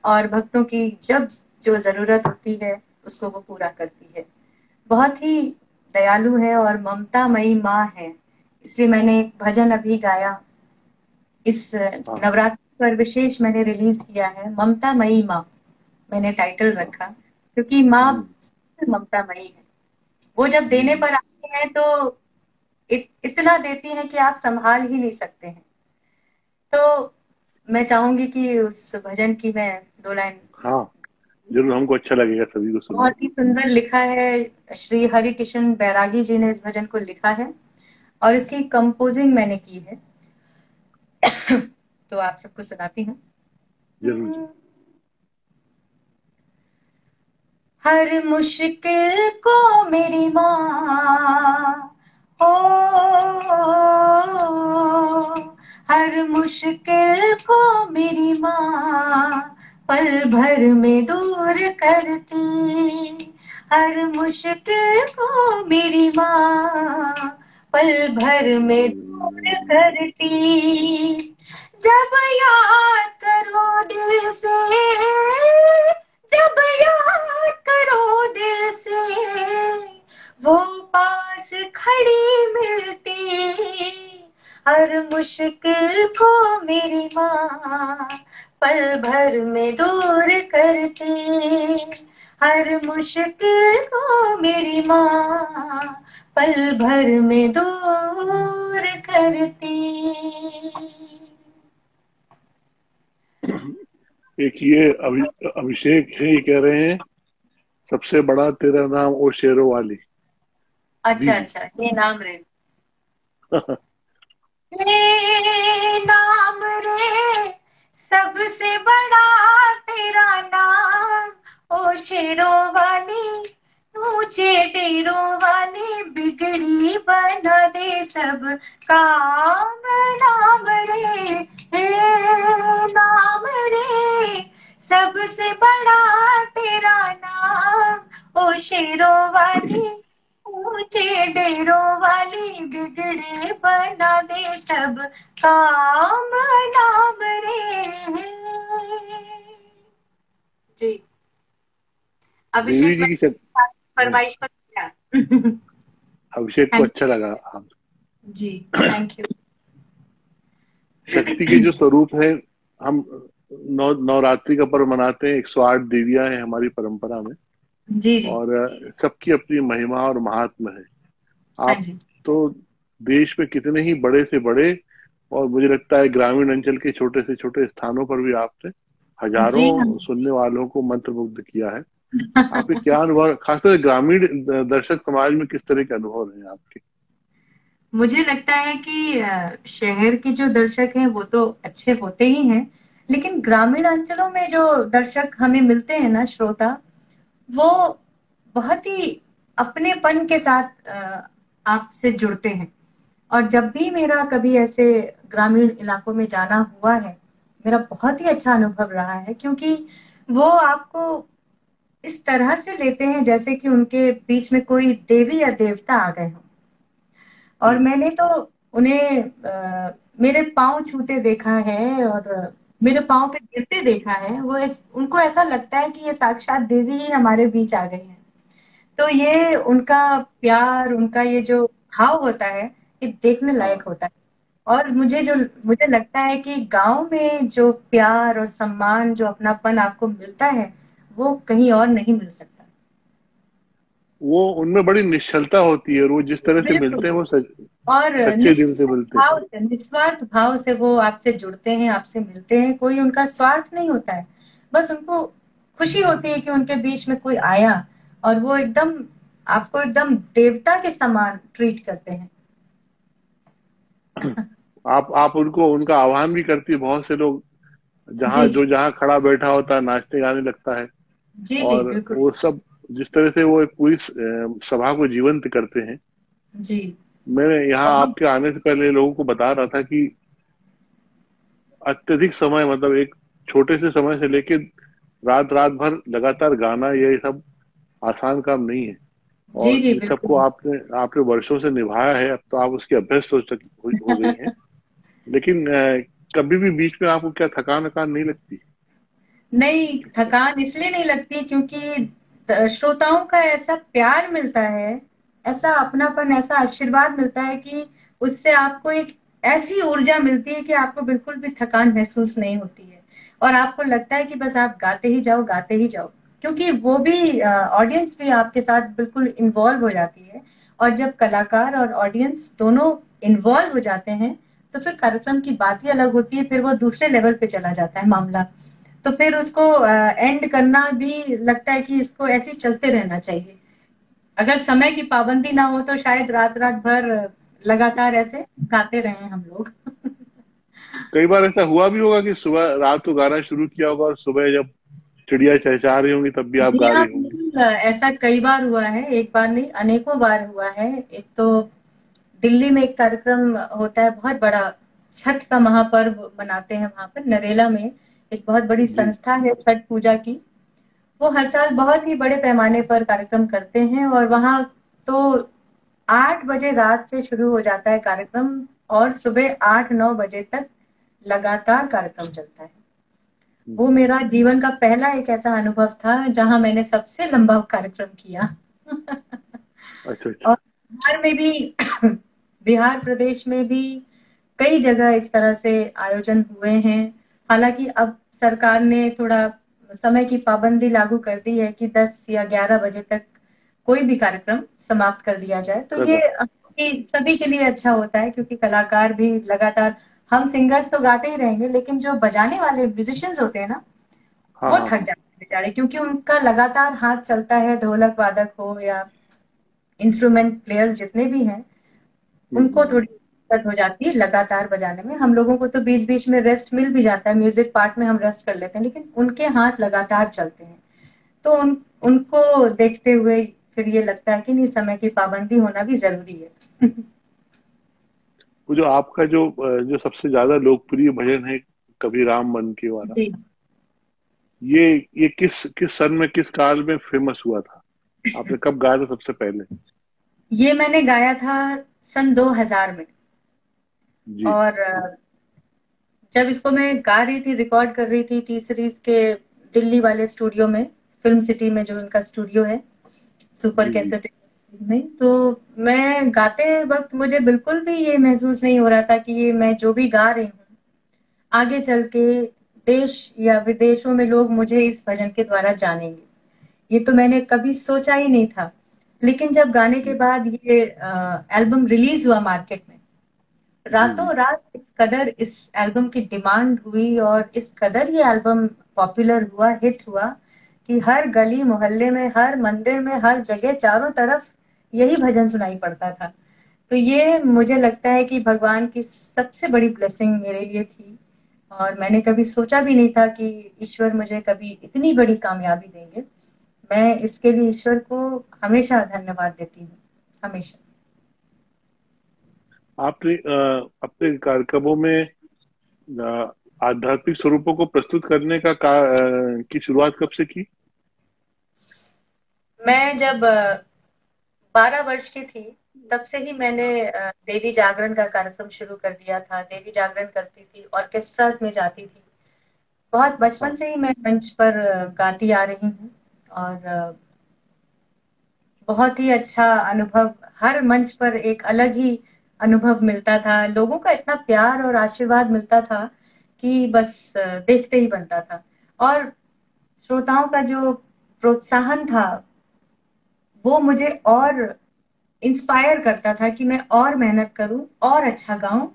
और भक्तों की जब जो जरूरत होती है उसको वो पूरा करती है। बहुत ही दयालु है और ममतामयी माँ है। इसलिए मैंने एक भजन अभी गाया, इस हाँ। नवरात्रि पर विशेष मैंने रिलीज किया है, ममतामयी माँ मैंने टाइटल हाँ। रखा। क्योंकि माँ हम्म। ममतामयी है। वो जब जी देने पर आती है तो इतना देती है कि आप संभाल ही नहीं सकते हैं। तो मैं चाहूंगी कि उस भजन की मैं 2 लाइन। हाँ, जरूर, हमको अच्छा लगेगा सभी को सुनना। बहुत ही सुंदर लिखा है, श्री हरि किशन बैरागी जी ने इस भजन को लिखा है, और इसकी कंपोजिंग मैंने की है। तो आप सबको सुनाती हूँ। जरूर जी। हर मुश्किल को मेरी माँ, ओ, हर मुश्किल को मेरी माँ पल भर में दूर करती। हर मुश्किल को मेरी माँ पल भर में दूर करती। जब याद करो दिल से, जब याद करो दिल से, वो पास खड़ी मिलती। हर मुश्किल को मेरी माँ पल भर में दूर करती। हर मुश्किल को मेरी माँ पल भर में दूर करती। एक ये अभिषेक है, ये कह रहे हैं सबसे बड़ा तेरा नाम ओ शेरों वाली अच्छा दीदी। अच्छा, ये नाम रे, ये नाम रे, सबसे बड़ा तेरा नाम, ओ शेरों वाली, ऊंचे डेरों वाली, बिगड़ी बना दे सब काम। नाम रे, हे नाम रे, सबसे बड़ा तेरा नाम, ओ शेरों वाली, डेरों वाली बिगड़े बना दे सब काम नाम रे। जी देवी अभिषेक जी मैं की फरमाइश पर किया। अभिषेक को थैंक अच्छा लगा। आप जी थैंक यू। शक्ति के जो स्वरूप है, हम नवरात्रि का पर्व मनाते हैं, 108 देवियां हैं हमारी परंपरा में, जी जी और सबकी अपनी महिमा और महात्म है। हाँ आप जी तो देश में कितने ही बड़े से बड़े, और मुझे लगता है ग्रामीण अंचल के छोटे से छोटे स्थानों पर भी आपने जी हजारों हाँ। सुनने वालों को मंत्रमुग्ध किया है। आपके क्या अनुभव, खासकर ग्रामीण दर्शक समाज में किस तरह के अनुभव हैं आपके? मुझे लगता है कि शहर के जो दर्शक हैं वो तो अच्छे होते ही हैं, लेकिन ग्रामीण अंचलों में जो दर्शक हमें मिलते हैं ना, श्रोता, वो बहुत ही अपनेपन के साथ आपसे जुड़ते हैं। और जब भी मेरा कभी ऐसे ग्रामीण इलाकों में जाना हुआ है, मेरा बहुत ही अच्छा अनुभव रहा है, क्योंकि वो आपको इस तरह से लेते हैं जैसे कि उनके बीच में कोई देवी या देवता आ गए हों। और हम्म। मैंने तो उन्हें मेरे पाँव छूते देखा है और मेरे पाँव पे गिरते देखा है। उनको ऐसा लगता है कि ये साक्षात देवी ही हमारे बीच आ गई है। तो ये उनका प्यार, उनका ये जो भाव होता है, ये देखने लायक हाँ, होता है। और मुझे लगता है कि गांव में जो प्यार और सम्मान, जो अपनापन आपको मिलता है, वो कहीं और नहीं मिल सकता। वो उनमें बड़ी निश्चलता होती है, और वो जिस तरह से बिल्कुल। मिलते हैं वो और सच्चे दिल से मिलते हैं। निस्वार्थ भाव से वो आपसे जुड़ते हैं, आपसे मिलते हैं। कोई उनका स्वार्थ नहीं होता है, बस उनको खुशी होती है कि उनके बीच में कोई आया, और वो एकदम आपको एकदम देवता के समान ट्रीट करते हैं। आप उनको, उनका आह्वान भी करती है। बहुत से लोग जी जहाँ खड़ा बैठा होता है नाचने गाने लगता है। जी जी और बिल्कुल। वो सब जिस तरह से वो एक पूरी सभा को जीवंत करते हैं। जी मैं यहाँ बहुत। आपके आने से पहले लोगों को बता रहा था कि अत्यधिक समय, मतलब एक छोटे से समय से लेके रात रात भर लगातार गाना, ये सब आसान काम नहीं है। जी और जी इस सबको बिल्कुल। आपने आपने वर्षों से निभाया है, अब तो आप उसके अभ्यस्त हो गई हैं। लेकिन कभी भी बीच में आपको क्या थकान वकान नहीं लगती? नहीं, थकान इसलिए नहीं लगती क्योंकि श्रोताओं का ऐसा प्यार मिलता है, ऐसा अपनापन, ऐसा आशीर्वाद मिलता है कि उससे आपको एक ऐसी ऊर्जा मिलती है कि आपको बिल्कुल भी थकान महसूस नहीं होती है। और आपको लगता है कि बस आप गाते ही जाओ, गाते ही जाओ, क्योंकि वो भी ऑडियंस भी आपके साथ बिल्कुल इन्वॉल्व हो जाती है। और जब कलाकार और ऑडियंस दोनों इन्वॉल्व हो जाते हैं, तो फिर कार्यक्रम की बात ही अलग होती है। फिर वो दूसरे लेवल पे चला जाता है मामला। तो फिर उसको एंड करना भी लगता है कि इसको ऐसे ही चलते रहना चाहिए। अगर समय की पाबंदी ना हो तो शायद रात रात भर लगातार ऐसे गाते रहे हम लोग। कई बार ऐसा हुआ भी होगा कि सुबह रात को गाना शुरू किया होगा, और सुबह जब चिड़िया चहचहा रही होंगी तब भी आप जी गा हाँ, रही होंगी। बिल्कुल, ऐसा कई बार हुआ है, एक बार नहीं अनेकों बार हुआ है। एक तो दिल्ली में एक कार्यक्रम होता है बहुत बड़ा, छठ का महापर्व मनाते हैं वहां पर नरेला में। एक बहुत बड़ी जी। संस्था है छठ पूजा की। वो हर साल बहुत ही बड़े पैमाने पर कार्यक्रम करते हैं, और वहां तो 8 बजे रात से शुरू हो जाता है कार्यक्रम, और सुबह 8-9 बजे तक लगातार कार्यक्रम चलता है। वो हम्म। मेरा जीवन का पहला एक ऐसा अनुभव था जहां मैंने सबसे लंबा कार्यक्रम किया। अच्छा, अच्छा। और बिहार में भी बिहार प्रदेश में भी कई जगह इस तरह से आयोजन हुए हैं। हालांकि अब सरकार ने थोड़ा समय की पाबंदी लागू कर दी है कि 10 या 11 बजे तक कोई भी कार्यक्रम समाप्त कर दिया जाए। तो ये कर सभी के लिए अच्छा होता है, क्योंकि कलाकार भी लगातार, हम सिंगर्स तो गाते ही रहेंगे, लेकिन जो बजाने वाले म्यूजिशियंस होते हैं ना, हाँ, वो हाँ, थक हाँ। जाते हैं बेचारे, क्योंकि उनका लगातार हाथ चलता है। ढोलक वादक हो या इंस्ट्रूमेंट प्लेयर्स जितने भी हैं, उनको हम्म। थोड़ी दिक्कत हो जाती है लगातार बजाने में। हम लोगों को तो बीच बीच में रेस्ट मिल भी जाता है, म्यूजिक पार्ट में हम रेस्ट कर लेते हैं, लेकिन उनके हाथ लगातार चलते हैं। तो उनको देखते हुए फिर ये लगता है कि नहीं, समय की पाबंदी होना भी जरूरी है। वो जो आपका जो सबसे ज्यादा लोकप्रिय भजन है, कभी राम मन के वाला, जी ये ये किस किस सन में, किस काल में फेमस हुआ था? आपने कब गाया था सबसे पहले? ये मैंने गाया था सन 2000 में। जी। और जब इसको मैं गा रही थी, रिकॉर्ड कर रही थी टी सीरीज के दिल्ली वाले स्टूडियो में, फिल्म सिटी में जो उनका स्टूडियो है, सुपर जी। जी। कैसेट में, तो मैं गाते वक्त मुझे बिल्कुल भी ये महसूस नहीं हो रहा था कि ये मैं जो भी गा रही हूँ आगे चल के देश या विदेशों में लोग मुझे इस भजन के द्वारा जानेंगे। ये तो मैंने कभी सोचा ही नहीं था। लेकिन जब गाने के जी। बाद ये एल्बम रिलीज हुआ मार्केट में, जी। रातों रात इस कदर इस एल्बम की डिमांड हुई और इस कदर ये एल्बम पॉपुलर हुआ, हिट हुआ, कि हर गली मोहल्ले में, हर मंदिर में, हर जगह चारों तरफ यही भजन सुनाई पड़ता था। तो ये मुझे लगता है कि भगवान की सबसे बड़ी ब्लेसिंग मेरे लिए थी। और मैंने कभी सोचा भी नहीं था कि ईश्वर मुझे कभी इतनी बड़ी कामयाबी देंगे। मैं इसके लिए ईश्वर को हमेशा धन्यवाद देती हूँ, हमेशा। आपने अपने कार्यक्रमों में आध्यात्मिक स्वरूपों को प्रस्तुत करने की शुरुआत कब से की? मैं जब 12 वर्ष की थी, तब से ही मैंने देवी जागरण का कार्यक्रम शुरू कर दिया था। देवी जागरण करती थी, ऑर्केस्ट्राज में जाती थी। बहुत बचपन हाँ। से ही मैं मंच पर गाती आ रही हूँ। और बहुत ही अच्छा अनुभव, हर मंच पर एक अलग ही अनुभव मिलता था। लोगों का इतना प्यार और आशीर्वाद मिलता था कि बस देखते ही बनता था। और श्रोताओं का जो प्रोत्साहन था, वो मुझे और इंस्पायर करता था कि मैं और मेहनत करूं, और अच्छा गाऊं,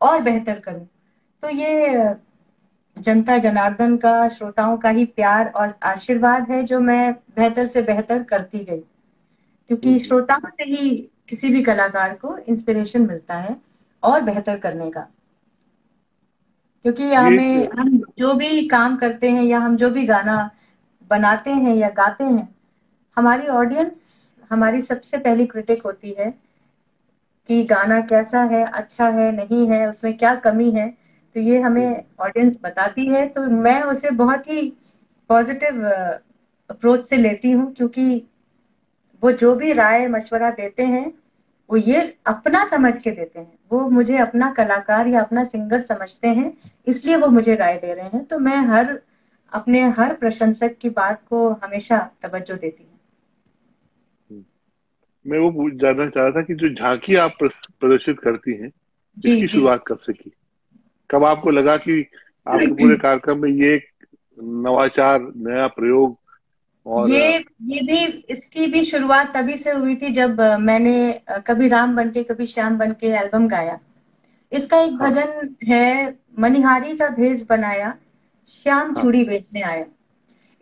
और बेहतर करूं। तो ये जनता जनार्दन का, श्रोताओं का ही प्यार और आशीर्वाद है जो मैं बेहतर से बेहतर करती गई। क्योंकि हम्म। श्रोताओं से ही किसी भी कलाकार को इंस्पिरेशन मिलता है और बेहतर करने का। क्योंकि ये एक हम जो भी काम करते हैं या हम जो भी गाना बनाते हैं या गाते हैं, हमारी ऑडियंस हमारी सबसे पहली क्रिटिक होती है कि गाना कैसा है, अच्छा है, नहीं है, उसमें क्या कमी है। तो ये हमें ऑडियंस बताती है, तो मैं उसे बहुत ही पॉजिटिव अप्रोच से लेती हूँ। क्योंकि वो जो भी राय मशवरा देते हैं, वो ये अपना समझ के देते हैं। वो मुझे अपना कलाकार या अपना सिंगर समझते हैं, इसलिए वो मुझे राय दे रहे हैं। तो मैं अपने हर प्रशंसक की बात को हमेशा तवज्जो देती हूँ। मैं वो जानना चाह रहा था कि जो झांकी आप प्रदर्शित करती हैं, जी इसकी जी। शुरुआत कब से की? कब आपको लगा कि आपके पूरे कार्यक्रम में ये एक नवाचार, नया प्रयोग? और ये ये भी इसकी भी शुरुआत तभी से हुई थी जब मैंने कभी राम बनके कभी श्याम बनके एल्बम गाया। इसका एक हाँ। भजन है, मनिहारी का भेष बनाया, श्याम हाँ। चूड़ी बेचने आया।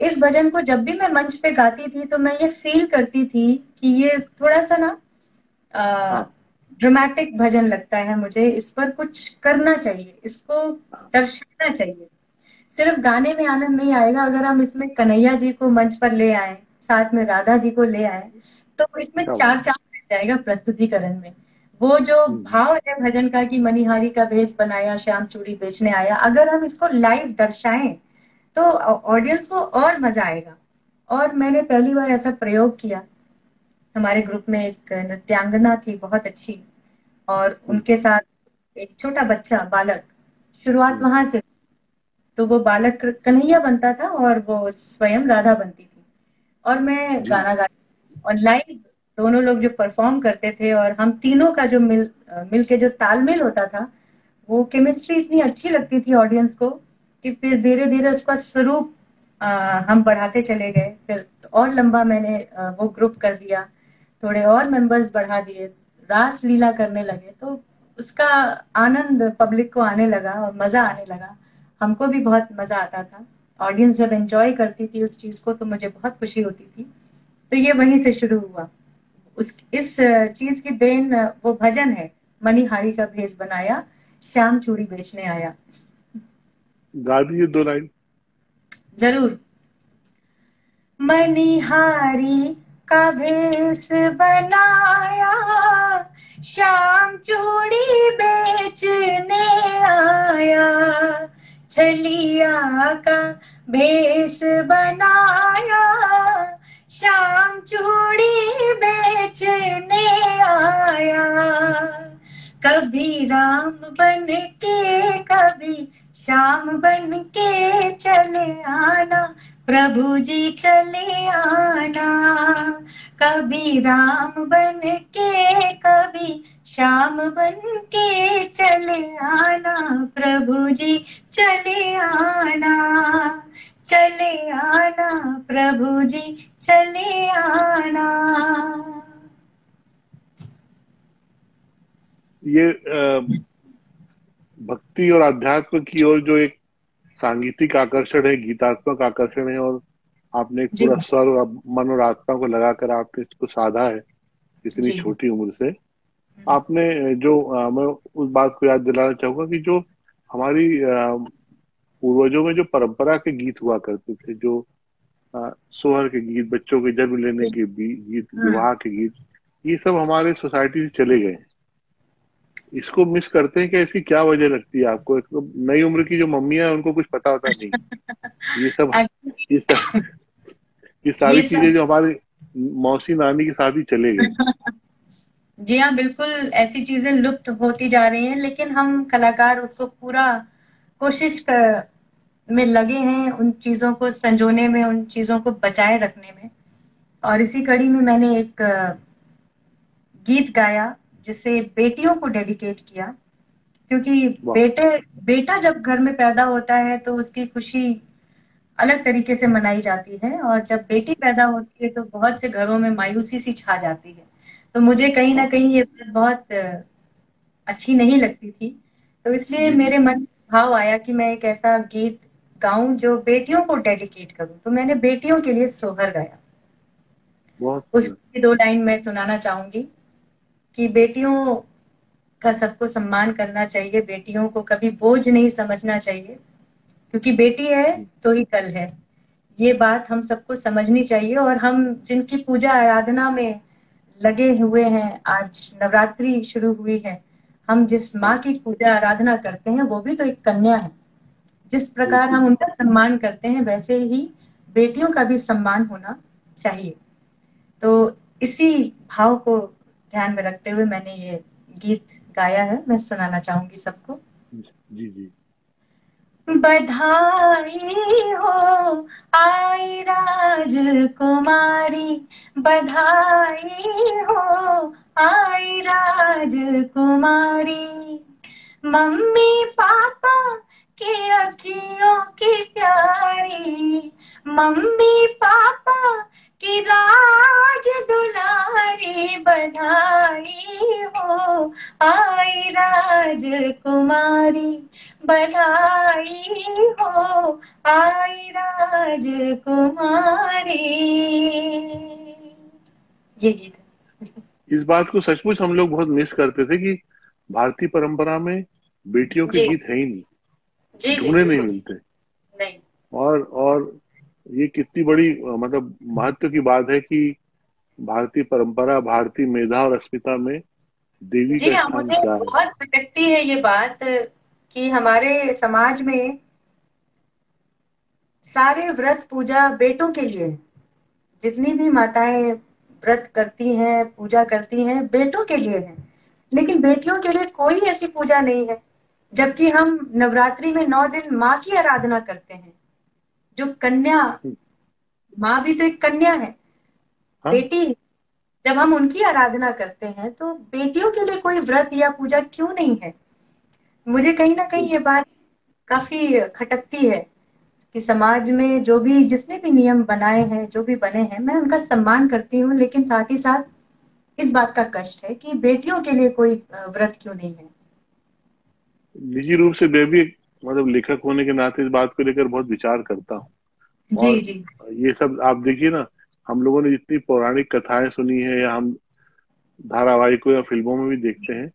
इस भजन को जब भी मैं मंच पे गाती थी तो मैं ये फील करती थी कि ये थोड़ा सा ना हाँ। ड्रामेटिक भजन लगता है मुझे। इस पर कुछ करना चाहिए, इसको दर्शाना चाहिए। सिर्फ गाने में आनंद नहीं आएगा अगर हम इसमें कन्हैया जी को मंच पर ले आए, साथ में राधा जी को ले आए, तो इसमें क्या बात। चार चांद लग जाएगा प्रस्तुतिकरण में। वो जो हम्म। भाव है भजन का कि मनिहारी का भेष बनाया, श्याम चूड़ी बेचने आया, अगर हम इसको लाइव दर्शाएं तो ऑडियंस को और मजा आएगा। और मैंने पहली बार ऐसा प्रयोग किया। हमारे ग्रुप में एक नृत्यांगना थी बहुत अच्छी, और हम्म। उनके साथ एक छोटा बच्चा बालक, शुरुआत हम्म। वहां से। तो वो बालक कन्हैया बनता था और वो स्वयं राधा बनती थी, और मैं जी। गाना गाती। और लाइव दोनों लोग जो परफॉर्म करते थे, और हम तीनों का जो मिल के जो तालमेल होता था, वो केमिस्ट्री इतनी अच्छी लगती थी ऑडियंस को कि फिर धीरे धीरे उसका स्वरूप हम बढ़ाते चले गए। फिर और लंबा मैंने वो ग्रुप कर दिया, थोड़े और मेंबर्स बढ़ा दिए, रास लीला करने लगे। तो उसका आनंद पब्लिक को आने लगा और मजा आने लगा। हमको भी बहुत मजा आता था। ऑडियंस जब एंजॉय करती थी उस चीज को तो मुझे बहुत खुशी होती थी। तो ये वहीं से शुरू हुआ। इस चीज की देन वो भजन है, मनिहारी का भेष बनाया, श्याम चूड़ी बेचने आया। गा दीजिए 2 लाइन। जरूर। मनिहारी का भेष बनाया, श्याम चूड़ी बेचने आया, छलिया का भेष बनाया, श्याम चूड़ी बेचने आया। कभी राम बन के कभी श्याम बन के चले आना, प्रभु जी चले आना। कभी राम बन के कभी श्याम बन के चले आना, प्रभु जी चले आना। चले आना प्रभु जी चले आना। ये भक्ति और अध्यात्म की ओर जो एक सांगीतिक आकर्षण है, गीतात्मक आकर्षण है, और आपने एक पूरा स्वर और मन और आत्मा को लगाकर आपने इसको साधा है इतनी छोटी उम्र से। आपने जो मैं उस बात को याद दिलाना चाहूंगा कि जो हमारी पूर्वजों में जो परंपरा के गीत हुआ करते थे, जो सोहर के गीत, बच्चों के जन्म लेने के गीत, विवाह के गीत, ये सब हमारे सोसाइटी से चले गए। इसको मिस करते हैं कि ऐसी क्या वजह लगती है आपको? एक तो नई उम्र की जो मम्मियां हैं उनको कुछ पता होता नहीं। ये सारी चीजें जो हमारे मौसी नानी के साथ ही चले गए। जी हाँ, बिल्कुल ऐसी चीजें लुप्त होती जा रही हैं, लेकिन हम कलाकार उसको पूरा कोशिश में लगे हैं, उन चीजों को संजोने में, उन चीजों को बचाए रखने में। और इसी कड़ी में मैंने एक गीत गाया जिसे बेटियों को डेडिकेट किया, क्योंकि बेटा जब घर में पैदा होता है तो उसकी खुशी अलग तरीके से मनाई जाती है, और जब बेटी पैदा होती है तो बहुत से घरों में मायूसी सी छा जाती है। तो मुझे कहीं ना कहीं ये बहुत अच्छी नहीं लगती थी, तो इसलिए मेरे मन में भाव आया कि मैं एक ऐसा गीत गाऊं जो बेटियों को डेडिकेट करूं। तो मैंने बेटियों के लिए सोहर गाया। उसकी 2 लाइन मैं सुनाना चाहूंगी कि बेटियों का सबको सम्मान करना चाहिए, बेटियों को कभी बोझ नहीं समझना चाहिए, क्योंकि बेटी है तो ही कल है। ये बात हम सबको समझनी चाहिए। और हम जिनकी पूजा आराधना में लगे हुए हैं, आज नवरात्रि शुरू हुई है, हम जिस माँ की पूजा आराधना करते हैं वो भी तो एक कन्या है। जिस प्रकार हम उनका सम्मान करते हैं वैसे ही बेटियों का भी सम्मान होना चाहिए। तो इसी भाव को ध्यान में रखते हुए मैंने ये गीत गाया है, मैं सुनाना चाहूंगी सबको। जी जी। बधाई हो आई राजकुमारी, बधाई हो आई राजकुमारी। मम्मी पापा की अखियों की प्यारी, मम्मी पापा की राज दुलारी। बधाई हो आई राजकुमारी, बधाई हो आई राजकुमारी। ये गीत है। इस बात को सचमुच हम लोग बहुत मिस करते थे कि भारतीय परंपरा में बेटियों के गीत है ही नहीं, ढूंढने नहीं मिलते। नहीं। और ये कितनी बड़ी मतलब महत्व की बात है कि भारतीय परंपरा, भारतीय मेधा और अस्मिता में देवी का स्थान मुझे क्या है। बहुत खटकती है ये बात कि हमारे समाज में सारे व्रत पूजा बेटों के लिए, जितनी भी माताएं व्रत करती हैं, पूजा करती हैं, बेटों के लिए है, लेकिन बेटियों के लिए कोई ऐसी पूजा नहीं है। जबकि हम नवरात्रि में 9 दिन माँ की आराधना करते हैं, जो कन्या, माँ भी तो एक कन्या है, बेटी है। जब हम उनकी आराधना करते हैं तो बेटियों के लिए कोई व्रत या पूजा क्यों नहीं है? मुझे कहीं ना कहीं ये बात काफी खटकती है कि समाज में जो भी, जिसने भी नियम बनाए हैं, जो भी बने हैं, मैं उनका सम्मान करती हूँ, लेकिन साथ ही साथ इस बात का कष्ट है कि बेटियों के लिए कोई व्रत क्यों नहीं है। निजी रूप से मैं भी मतलब लेखक होने के नाते इस बात को लेकर बहुत विचार करता हूँ। जी जी। ये सब आप देखिए ना, हम लोगों ने जितनी पौराणिक कथाएं सुनी है, या हम धारावाहिकों या फिल्मों में भी देखते हैं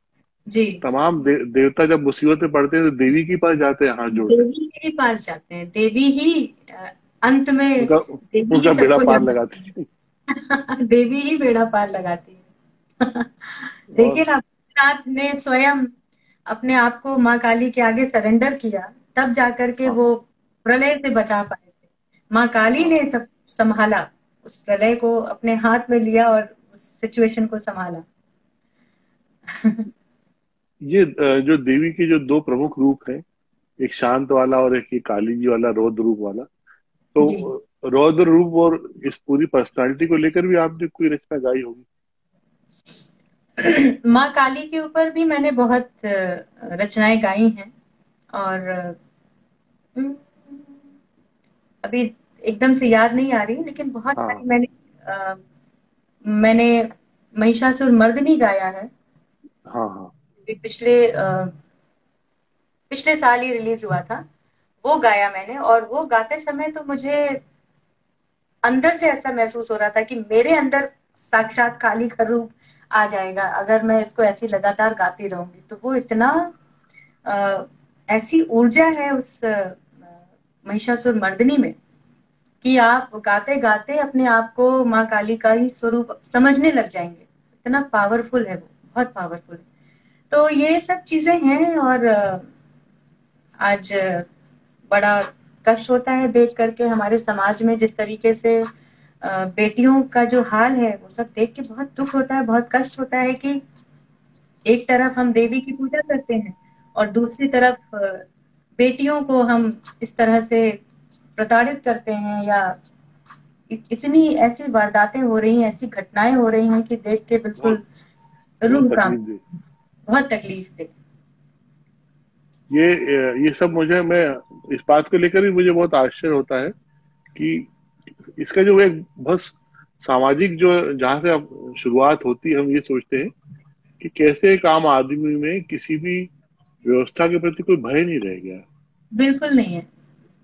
जी, तमाम देवता जब मुसीबत में पड़ते हैं तो देवी के पास जाते हैं, हाथ जोड़ते हैं, देवी के पास जाते हैं। देवी ही अंत में उनका बेड़ा पार लगाती है। देवी ही बेड़ा पार लगाती है। लेकिन नाथ ने स्वयं अपने आप को माँ काली के आगे सरेंडर किया, तब जाकर के वो प्रलय से बचा पाए थे। माँ काली ने सब संभाला, उस प्रलय को अपने हाथ में लिया और उस सिचुएशन को संभाला। ये जो देवी के जो दो प्रमुख रूप हैं, एक शांत वाला और एक ये काली जी वाला रौद्र रूप वाला, तो जी। रौद्र रूप और इस पूरी पर्सनालिटी को लेकर भी आपने कोई रचना गाई होगी? माँ काली के ऊपर भी मैंने बहुत रचनाएं गाई हैं। और अम, अभी एकदम से याद नहीं आ रही, लेकिन बहुत हाँ सारी मैंने महिषासुर मर्दिनी गाया है। हाँ हाँ। अभी पिछले साल ही रिलीज हुआ था, वो गाया मैंने। और वो गाते समय तो मुझे अंदर से ऐसा महसूस हो रहा था कि मेरे अंदर साक्षात काली का रूप आ जाएगा अगर मैं इसको ऐसी लगातार गाती रहूंगी। तो वो इतना अ, ऐसी ऊर्जा है उस महिषासुर मर्दिनी में कि आप गाते गाते अपने आप को माँ काली का ही स्वरूप समझने लग जाएंगे। इतना पावरफुल है वो, बहुत पावरफुल है। तो ये सब चीजें हैं। और आज बड़ा कष्ट होता है देख करके हमारे समाज में जिस तरीके से बेटियों का जो हाल है, वो सब देख के बहुत दुख होता है, बहुत कष्ट होता है कि एक तरफ हम देवी की पूजा करते हैं और दूसरी तरफ बेटियों को हम इस तरह से प्रताड़ित करते हैं, या इतनी ऐसी वारदातें हो रही हैं, ऐसी घटनाएं हो रही हैं कि देख के बिल्कुल बहुत बहुत रूह कांप। तकलीफ दे। बहुत तकलीफ दे। ये सब मैं इस बात को लेकर भी मुझे बहुत आश्चर्य होता है कि इसका जो एक बहुत सामाजिक जो जहाँ से अब शुरुआत होती है, हम ये सोचते हैं कि कैसे एक आम आदमी में किसी भी व्यवस्था के प्रति कोई भय नहीं रह गया। बिल्कुल नहीं है।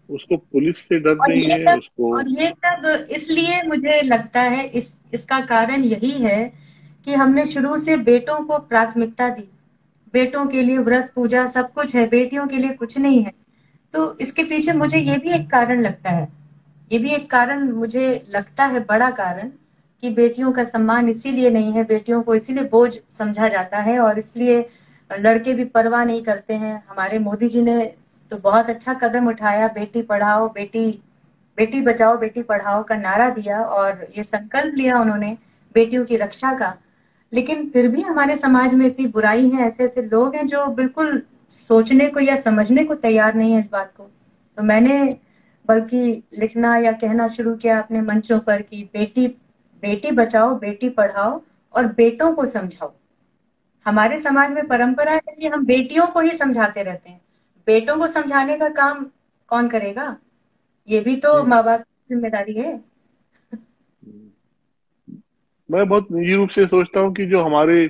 उसको पुलिस से डर और नहीं ये है सब उसको। और ये सब इसलिए मुझे लगता है, इसका कारण यही है कि हमने शुरू से बेटों को प्राथमिकता दी। बेटों के लिए व्रत पूजा सब कुछ है, बेटियों के लिए कुछ नहीं है। तो इसके पीछे मुझे ये भी एक कारण लगता है। ये भी एक कारण मुझे लगता है, बड़ा कारण, कि बेटियों का सम्मान इसीलिए नहीं है, बेटियों को इसीलिए बोझ समझा जाता है और इसलिए लड़के भी परवाह नहीं करते हैं। हमारे मोदी जी ने तो बहुत अच्छा कदम उठाया, बेटी पढ़ाओ बेटी बचाओ बेटी पढ़ाओ का नारा दिया और ये संकल्प लिया उन्होंने बेटियों की रक्षा का। लेकिन फिर भी हमारे समाज में इतनी बुराई है, ऐसे ऐसे लोग हैं जो बिल्कुल सोचने को या समझने को तैयार नहीं है इस बात को। तो मैंने बल्कि लिखना या कहना शुरू किया अपने मंचों पर कि बेटी बेटी बचाओ बेटी पढ़ाओ और बेटों को समझाओ। हमारे समाज में परंपरा है कि हम बेटियों को ही समझाते रहते हैं, बेटों को समझाने का काम कौन करेगा? ये भी तो हम्म, माँ बाप की जिम्मेदारी है। हम्म। मैं बहुत निजी रूप से सोचता हूँ कि जो हमारे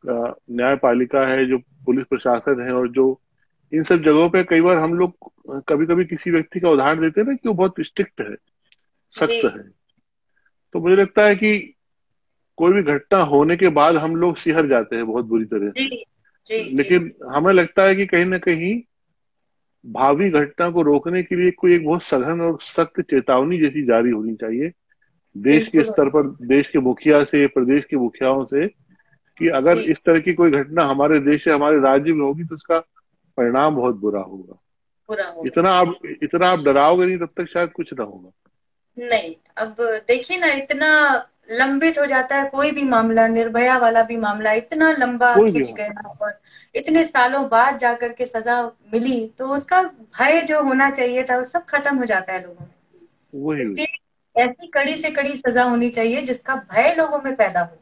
न्यायपालिका है, जो पुलिस प्रशासन है, और जो इन सब जगहों पे कई बार हम लोग कभी कभी किसी व्यक्ति का उदाहरण देते हैं ना कि वो बहुत स्ट्रिक्ट है, जी सख्त है। तो मुझे लगता है कि कोई भी घटना होने के बाद हम लोग सिहर जाते हैं बहुत बुरी तरह जी से। जी जी। लेकिन हमें लगता है कि कहीं ना कहीं भावी घटना को रोकने के लिए कोई एक बहुत सघन और सख्त चेतावनी जैसी जारी होनी चाहिए देश के बिल्कुल स्तर होना पर, देश के मुखिया से, प्रदेश के मुखियाओं से, कि अगर चाहिए। इस तरह की कोई घटना हमारे देश या हमारे राज्य में होगी तो उसका परिणाम बहुत बुरा होगा। पूरा होगा। इतना आप डराओगे नहीं तब तक शायद कुछ ना होगा। नहीं, अब देखिए ना, इतना लंबित हो जाता है कोई भी मामला, निर्भया वाला भी मामला इतना लंबा कोई भी खिंच हो। गया और इतने सालों बाद जाकर के सजा मिली, तो उसका भय जो होना चाहिए था वो सब खत्म हो जाता है लोगों में। वही वही इसलिए ऐसी कड़ी से कड़ी सजा होनी चाहिए जिसका भय लोगों में पैदा हो,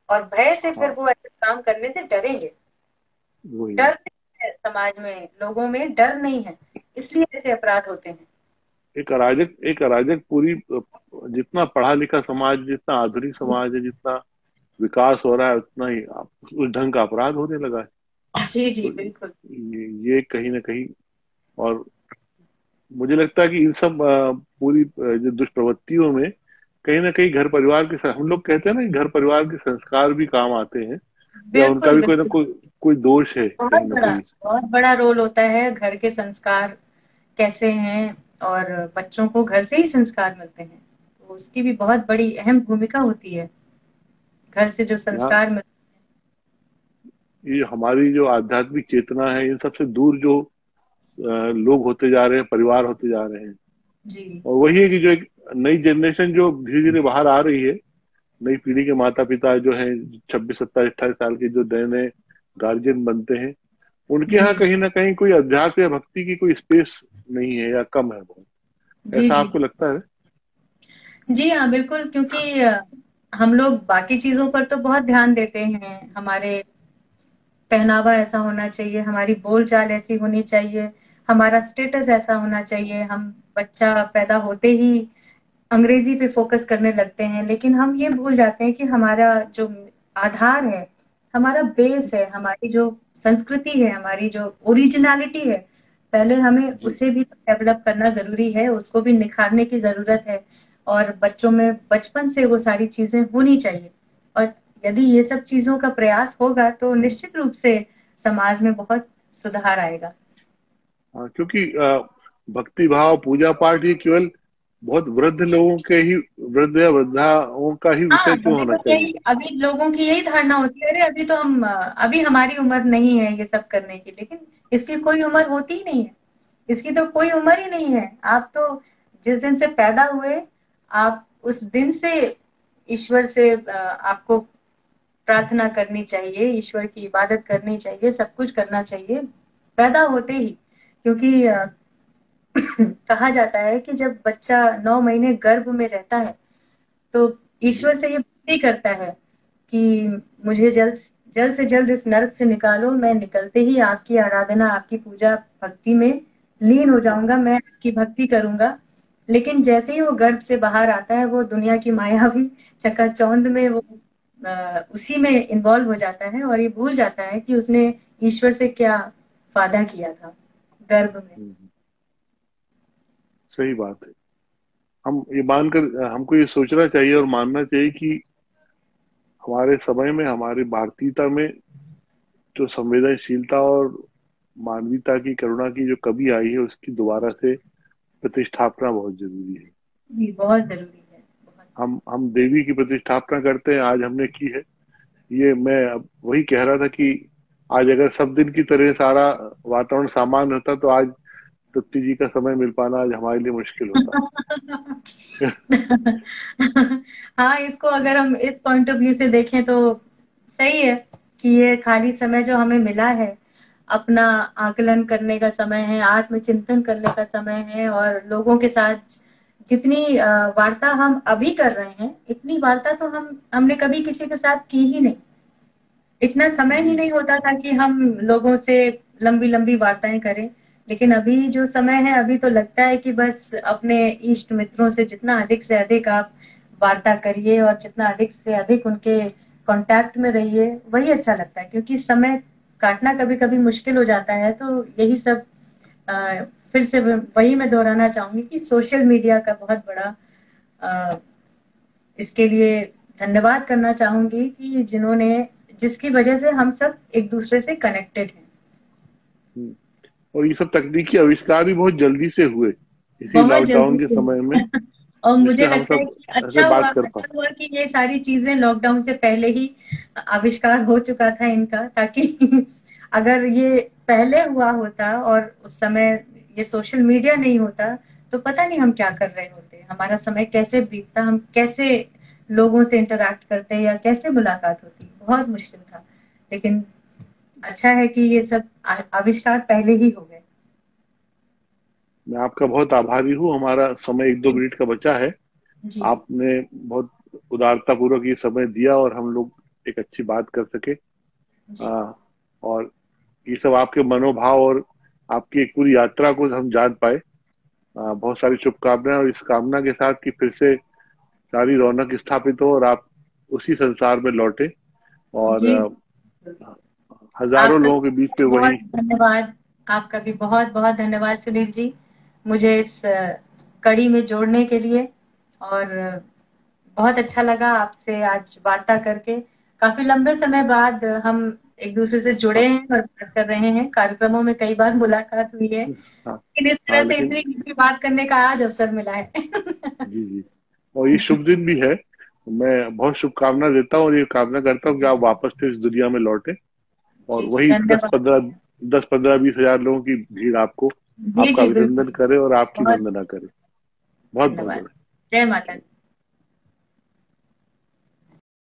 और भय से फिर हाँ वो ऐसे काम करने से डरेंगे। वही डर वही। नहीं है समाज में, लोगों में डर नहीं है, इसलिए ऐसे अपराध होते हैं। एक अराजक पूरी जितना पढ़ा लिखा समाज, जितना आधुनिक समाज है, जितना विकास हो रहा है, उतना ही उस ढंग का अपराध होने लगा है। जी जी तो बिल्कुल। ये कहीं ना कहीं, और मुझे लगता है कि इन सब पूरी जो दुष्प्रवृत्तियों में कहीं ना कहीं घर परिवार के हम लोग कहते हैं ना कि घर परिवार के संस्कार भी काम आते हैं, या उनका बिल्कुल भी कोई ना बिल्कुल। कोई दोष है बहुत कहीं ना बड़ा कहीं। बहुत बड़ा रोल होता है घर के संस्कार कैसे हैं, और बच्चों को घर से ही संस्कार मिलते हैं, तो उसकी भी बहुत बड़ी अहम भूमिका होती है, घर से जो यहाँ संस्कार मिलते ये हमारी जो आध्यात्मिक चेतना है, इन सबसे दूर जो लोग होते जा रहे हैं, परिवार होते जा रहे हैं। हैं। जी और वही है कि जो एक नई जनरेशन जो धीरे धीरे बाहर आ रही है, नई पीढ़ी के माता पिता जो हैं, 26, 27, 28 साल के जो नए नए गार्जियन बनते हैं, उनके यहाँ जी कहीं ना कहीं कोई अध्यात्म या भक्ति की कोई स्पेस नहीं है या कम है बहुत। जी ऐसा जी आपको लगता है? जी हाँ, बिल्कुल। क्योंकि हम लोग बाकी चीजों पर तो बहुत ध्यान देते हैं। हमारे पहनावा ऐसा होना चाहिए, हमारी बोलचाल ऐसी होनी चाहिए, हमारा स्टेटस ऐसा होना चाहिए। हम बच्चा पैदा होते ही अंग्रेजी पे फोकस करने लगते हैं, लेकिन हम ये भूल जाते हैं कि हमारा जो आधार है, हमारा बेस है, हमारी जो संस्कृति है, हमारी जो ओरिजिनलिटी है, पहले हमें जी। उसे भी डेवलप करना जरूरी है, उसको भी निखारने की जरूरत है। और बच्चों में बचपन से वो सारी चीजें होनी चाहिए। और यदि ये सब चीजों का प्रयास होगा तो निश्चित रूप से समाज में बहुत सुधार आएगा। हाँ, क्योंकि भक्ति भाव पूजा पाठ ये केवल बहुत वृद्ध लोगों के ही, वृद्ध या वृद्धाओं का ही हाँ, विषय क्यों होना चाहिए? अभी लोगों की यही धारणा होती है, अरे अभी तो हम अभी हमारी उम्र नहीं है ये सब करने की। लेकिन इसकी कोई उम्र होती ही नहीं है, इसकी तो कोई उम्र ही नहीं है। आप तो जिस दिन से पैदा हुए, आप उस दिन से ईश्वर से आपको प्रार्थना करनी चाहिए, ईश्वर की इबादत करनी चाहिए, सब कुछ करना चाहिए पैदा होते ही। क्योंकि कहा जाता है कि जब बच्चा 9 महीने गर्भ में रहता है तो जी। ईश्वर से ये विनती करता है कि मुझे जल्द से जल्द इस नरक से निकालो। मैं निकलते ही आपकी आराधना, आपकी पूजा भक्ति में लीन हो जाऊंगा, मैं आपकी भक्ति करूंगा। लेकिन जैसे ही वो गर्भ से बाहर आता है, वो दुनिया की मायावी चकाचौंध में वो उसी में इन्वॉल्व हो जाता है और ये भूल जाता है कि उसने ईश्वर से क्या वादा किया था गर्भ में। हम्म, सही बात है। हम ये मानकर, हमको ये सोचना चाहिए और मानना चाहिए कि हमारे समय में, हमारी भारतीयता में जो संवेदनशीलता और मानवीयता की, करुणा की जो कमी आई है, उसकी दोबारा से प्रतिष्ठापना बहुत जरूरी है। जी, बहुत जरूरी है, बहुत। हम देवी की प्रतिष्ठापना करते हैं, आज हमने की है। ये मैं अब वही कह रहा था कि आज अगर सब दिन की तरह सारा वातावरण सामान्य होता तो आज तृप्ति जी का समय मिल पाना आज हमारे लिए मुश्किल होता। हाँ, इसको अगर हम इस पॉइंट ऑफ व्यू से देखें तो सही है कि ये खाली समय जो हमें मिला है, अपना आकलन करने का समय है, आत्मचिंतन करने का समय है। और लोगों के साथ जितनी वार्ता हम अभी कर रहे हैं, इतनी वार्ता तो हमने कभी किसी के साथ की ही नहीं। इतना समय ही जी। नहीं होता था कि हम लोगों से लंबी लंबी वार्ताएं करें। लेकिन अभी जो समय है, अभी तो लगता है कि बस अपने इष्ट मित्रों से जितना अधिक से अधिक आप वार्ता करिए और जितना अधिक से अधिक उनके कांटेक्ट में रहिए, वही अच्छा लगता है। क्योंकि समय काटना कभी कभी मुश्किल हो जाता है। तो यही सब फिर से वही मैं दोहराना चाहूंगी कि सोशल मीडिया का बहुत बड़ा अ, इसके लिए धन्यवाद करना चाहूंगी कि जिसकी वजह से हम सब एक दूसरे से कनेक्टेड हैं। हम्म। और ये सब तकनीकी आविष्कार भी बहुत जल्दी से हुए इसी बहुत लॉकडाउन जल्दी के से। समय में, और जिससे मुझे हम लगता है सब कि ऐसे बात कर पाए। अच्छा हुआ कि ये सारी चीजें लॉकडाउन से पहले ही आविष्कार हो चुका था इनका, ताकि अगर ये पहले हुआ होता और उस समय ये सोशल मीडिया नहीं होता तो पता नहीं हम क्या कर रहे होते, हमारा समय कैसे बीतता, हम कैसे लोगों से इंटरेक्ट करते या कैसे मुलाकात होती, बहुत मुश्किल था। लेकिन अच्छा है कि ये सब आविष्कार पहले ही हो गए। मैं आपका बहुत आभारी हूँ। हमारा समय 1-2 मिनट का बचा है। जी जी आपने बहुत उदारता पूर्वक ये समय दिया और हम लोग एक अच्छी बात कर सके। जी आ, और ये सब आपके मनोभाव और आपकी एक पूरी यात्रा को हम जान पाए। बहुत सारी शुभकामनाएं, और इस कामना के साथ कि फिर से सारी रौनक स्थापित हो और आप उसी संसार में लौटे और जी। हजारों आपका लोगों के बीच में बहुत वही। धन्यवाद। आपका भी बहुत बहुत धन्यवाद सुनील जी, मुझे इस कड़ी में जोड़ने के लिए। और बहुत अच्छा लगा आपसे आज वार्ता करके। काफी लंबे समय बाद हम एक दूसरे से जुड़े हाँ, हैं और बात कर रहे हैं। कार्यक्रमों में कई बार मुलाकात हुई है, हाँ, लेकिन इस हाँ, तरह से लेकिन इतनी मीठी बात करने का आज अवसर मिला है। जी जी, और ये शुभ दिन भी है। मैं बहुत शुभकामना देता हूँ और ये कामना करता हूँ कि आप वापस से इस दुनिया में लौटे और जी जी, वही धन्यवाद। 10-15-20 हजार लोगों की भीड़ आपको, जी आपका जी, अभिनंदन बिल्कुल। करे और आपकी बहुत वंदना करे। बहुत बहुत धन्यवाद। बड़ा। जय माता दी।